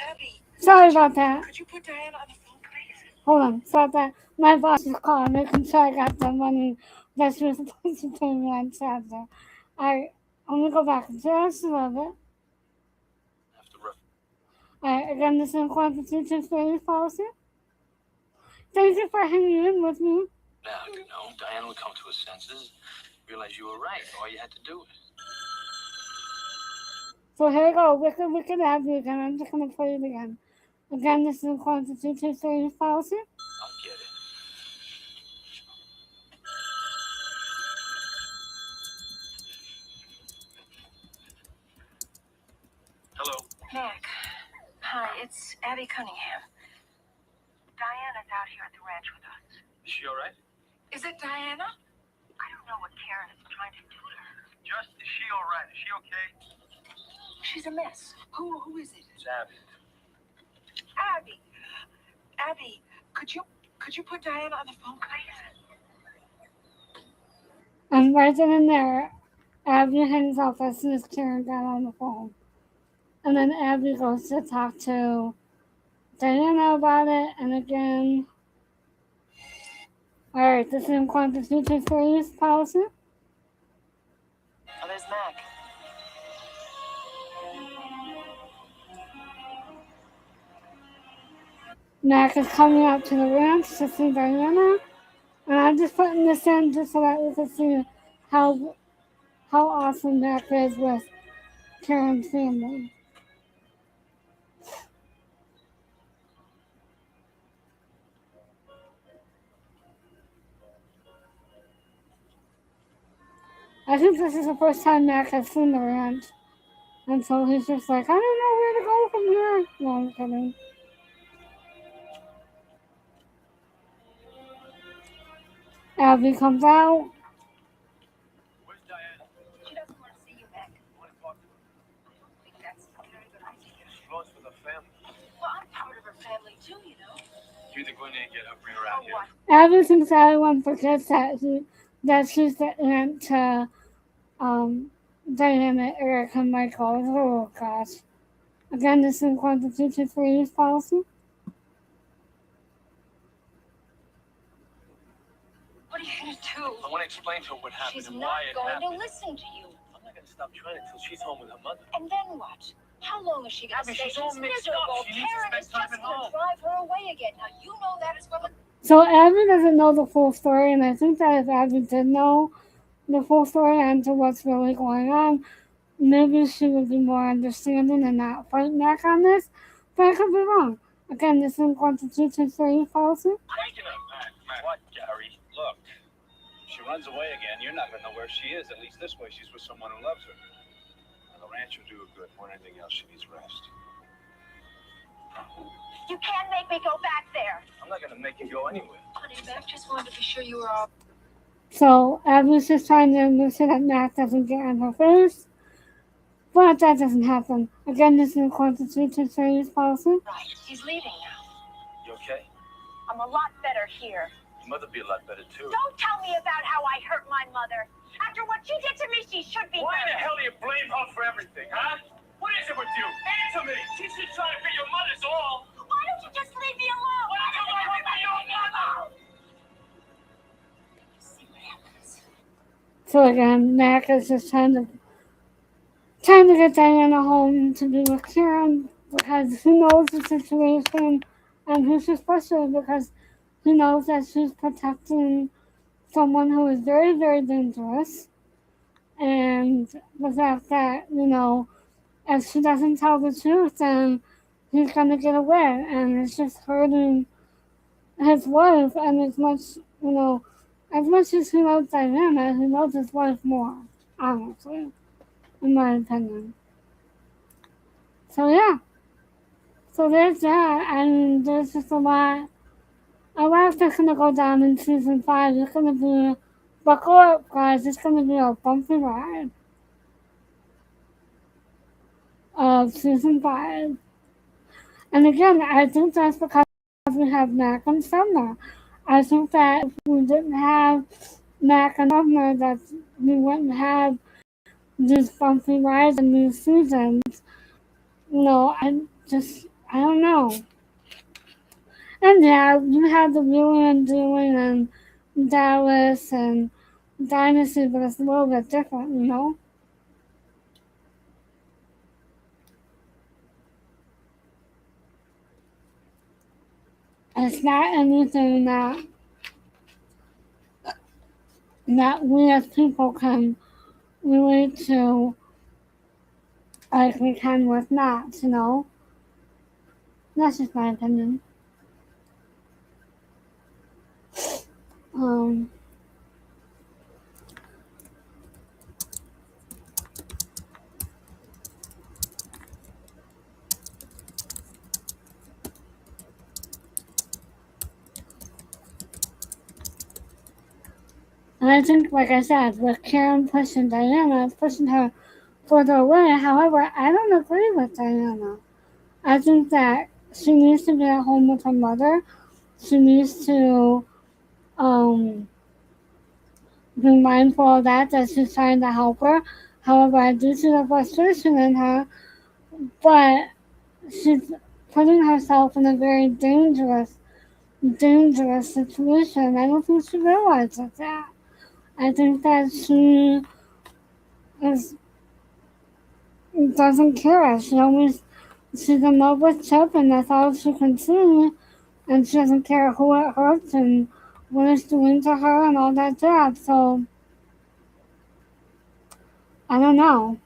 Abby, Sorry about that. could you put Diana on the phone, please? Hold on. Sorry about that. My boss is calling, making sure I got the money that she was supposed to pay me on Saturday. I'm gonna go back just a little bit. Again, this is quantity to fairness policy. Thank you for hanging in with me. Now, Diana will come to her senses, realize you were right. All you had to do is. So here we go. Wicked Abby again. I'm just gonna play it again. Again, this is quantity to fairness policy. I'll get it. Hello. Mac. Hi, it's Abby Cunningham. Diana's out here at the ranch with us. Is she all right? Is it Diana? I don't know what Karen is trying to do to her. Just, is she all right? Is she okay? She's a mess. Who is it? It's Abby. Abby. Abby, could you put Diana on the phone, please? And right then and there, Abby hangs up as soon as Karen got on the phone. And then Abby goes to talk to Diana about it, and again. Alright, this is quantity to fairness policy. Oh, there's Mac. Mac is coming up to the ranch to see Diana. And I'm just putting this in just so that you can see how awesome Mac is with Karen's family. I think this is the first time Mac has seen the ranch. And so he's just like, I don't know where to go from here. No, I'm kidding. Abby comes out. Where's Diana? She doesn't want to see you, Mac. I want to talk to her. I don't think that's a very good idea. She lost with her family. Well, I'm part of her family too, you know. You either go in there and get her, bring her out Oh, here. what? Abby thinks everyone forgets that she's the aunt to Diana, Eric, and Michael. Oh gosh. Again, this is quantity to fairness policy. What are you going to do? I want to explain to her what happened She's and not why it going happened. to listen to you. I'm not going to stop trying until she's home with her mother. And then what? How long is she going to Abby, stay? she's all mixed up. miserable. She needs to Karen spend is time just at going home. to drive her away again. Now, you know that is from a... So Abby doesn't know the full story, and I think that if Abby did know the full story and to what's really going on, maybe she would be more understanding and not fight back on this. But I could be wrong. Again, this is quantity to fairness policy. Taking her back. What, Gary? Look, if she runs away again, you're not going to know where she is. At least this way, she's with someone who loves her. And the ranch will do her good. More than anything else, she needs rest. You can't make me go back there. I'm not going to make you go anywhere. Honey, Mac just wanted to be sure you were all... So Abby's just trying to make sure that Mac doesn't get on her face. But that doesn't happen. Again, this is quantity to fairness policy. Right. He's leaving now. You okay? I'm a lot better here. Your mother'd be a lot better, too. Don't tell me about how I hurt my mother. After what she did to me, she should be Why the better. hell do you blame her for everything, huh? What is it with you? Answer me! She's just trying to be your mother's all. Why don't you just leave me alone? Why don't you let her be your mother? See what happens. So again, Mac is just trying to get Diana home to be with Karen because he knows the situation and he's just frustrated because he knows that she's protecting someone who is very, very dangerous. And the fact that, if she doesn't tell the truth, then he's going to get away. And it's just hurting his wife. And as much as he loves Diana, he loves his wife more, honestly, in my opinion. So, yeah. So there's that. And there's just a lot that's going to go down in season 5. It's going to be, buckle up, guys. It's going to be a bumpy ride of season 5. And again, I think that's because we have Mack and Sumner. I think that if we didn't have Mack and Sumner, that we wouldn't have these bumpy rides and these seasons. I don't know. And yeah, you have the wheeling and dealing and Dallas and Dynasty, but it's a little bit different, you know? It's not anything that we as people can relate to like we can with knots, you know? That's just my opinion. Um, and I think, like I said, with Karen pushing Diana, it's pushing her further away. However, I don't agree with Diana. I think that she needs to be at home with her mother. She needs to be mindful of that she's trying to help her. However, I do see the frustration in her, but she's putting herself in a very dangerous situation. I don't think she realizes that. I think that she is doesn't care. She's in love with Chip, and that's all she can see, and she doesn't care who it hurts and what it's doing to her and all that jazz. So I don't know.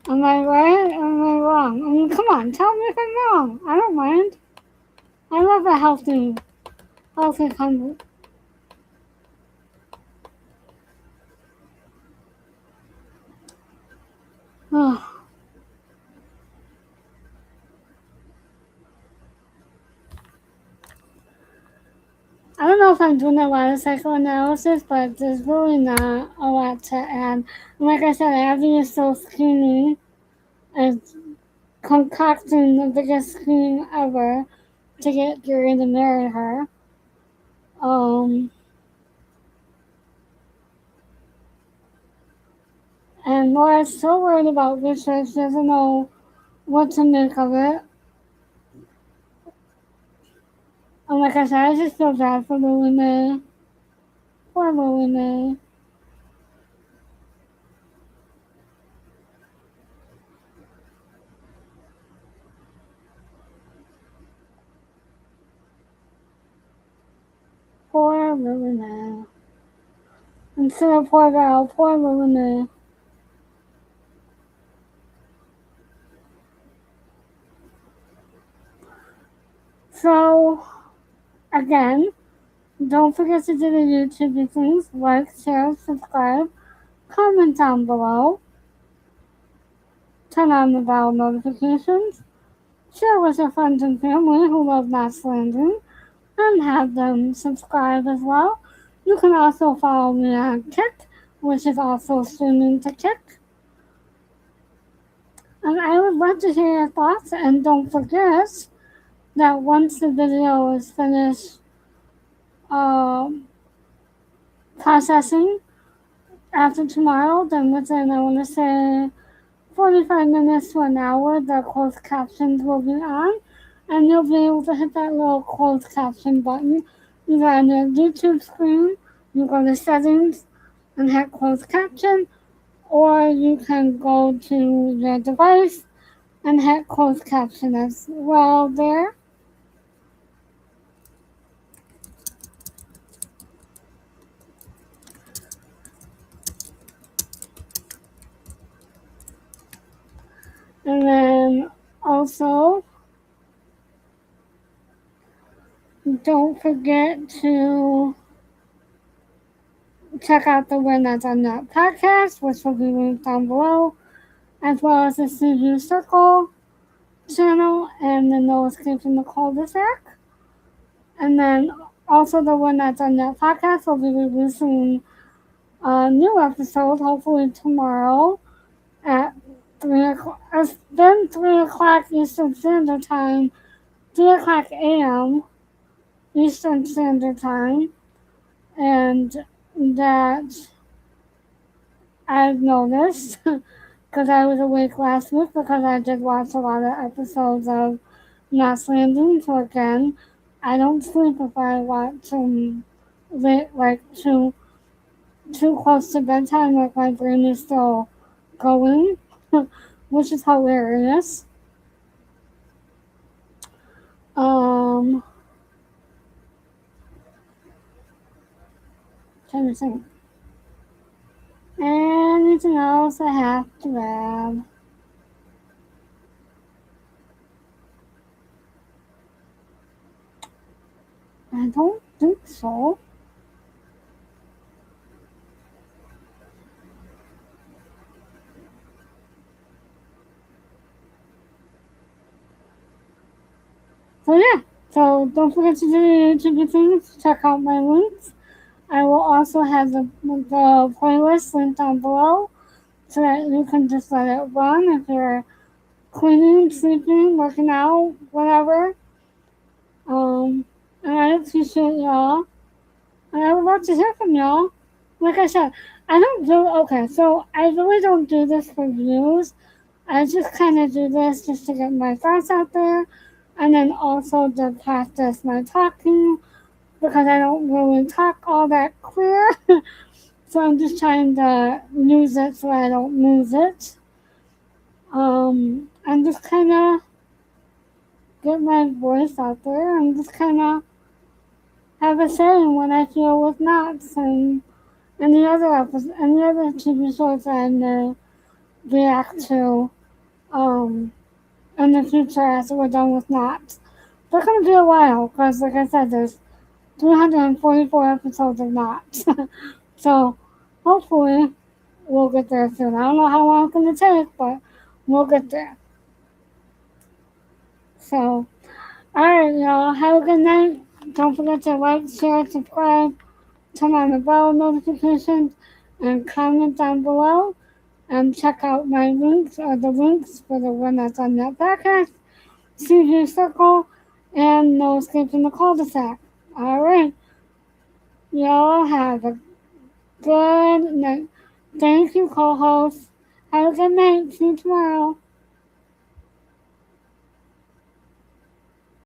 Am I right? Am I wrong? I mean, come on, tell me if I'm wrong. I don't mind. I love a healthy conversation. I don't know if I'm doing a lot of psychoanalysis, but there's really not a lot to add. And like I said, Abby is so skinny and concocting the biggest scheme ever to get Gary to marry her. And Laura's so worried about Richard, she doesn't know what to make of it. And like I said, I just feel bad for Lily Mae. Poor Lily Mae. Poor Lily Mae. Instead of poor Val, poor Lily Mae. So, again, don't forget to do the YouTube things. Like, share, subscribe, comment down below. Turn on the bell notifications. Share with your friends and family who love knotslanding, and have them subscribe as well. You can also follow me on Kick, which is also streaming to Kick. And I would love to hear your thoughts, and don't forget that once the video is finished processing after tomorrow, then within, I want to say, 45 minutes to an hour, the closed captions will be on, and you'll be able to hit that little closed caption button either on your YouTube screen. You go to settings and hit closed caption, or you can go to your device and hit closed caption as well there. And then also, don't forget to check out the We're Not Done Yet podcast, which will be linked down below, as well as the CU Circle channel and the No Escape from the Cul-de-Sac. And then also the We're Not Done Yet podcast will be releasing a new episode, hopefully tomorrow at 3 o'clock. It's been 3 o'clock Eastern Standard Time 3 o'clock a.m. Eastern Standard Time, and that I've noticed because I was awake last week because I did watch a lot of episodes of Knotslanding. So again, I don't sleep if I watch late, like too close to bedtime. Like my brain is still going, which is hilarious. Um, Trying to think. Anything else I have to add? I don't think so. So yeah, so don't forget to do your YouTube things. Check out my links. I will also have the playlist linked down below so that you can just let it run if you're cleaning, sleeping, working out, whatever. Um, and I appreciate y'all. And I would love to hear from y'all. Like I said, I don't do, okay, so I really don't do this for views. I just kind of do this just to get my thoughts out there and then also to practice my talking because I don't really talk all that clear. So I'm just trying to use it so I don't lose it. And just kind of get my voice out there and just kind of have a say in what I feel with knots and any other TV shows that I may react to in the future after we're done with knots. They're going to be a while because, like I said, there's 344 episodes of knots. So hopefully we'll get there soon. I don't know how long it's going to take, but we'll get there. So, alright, y'all. Have a good night. Don't forget to like, share, subscribe, turn on the bell notifications, and comment down below. And check out my links or the links for the one that's on that podcast, CV Circle, and No Escaping the Cul-de-Sac. Alright. Y'all have a good night. Thank you, co-host. Have a good night. See you tomorrow.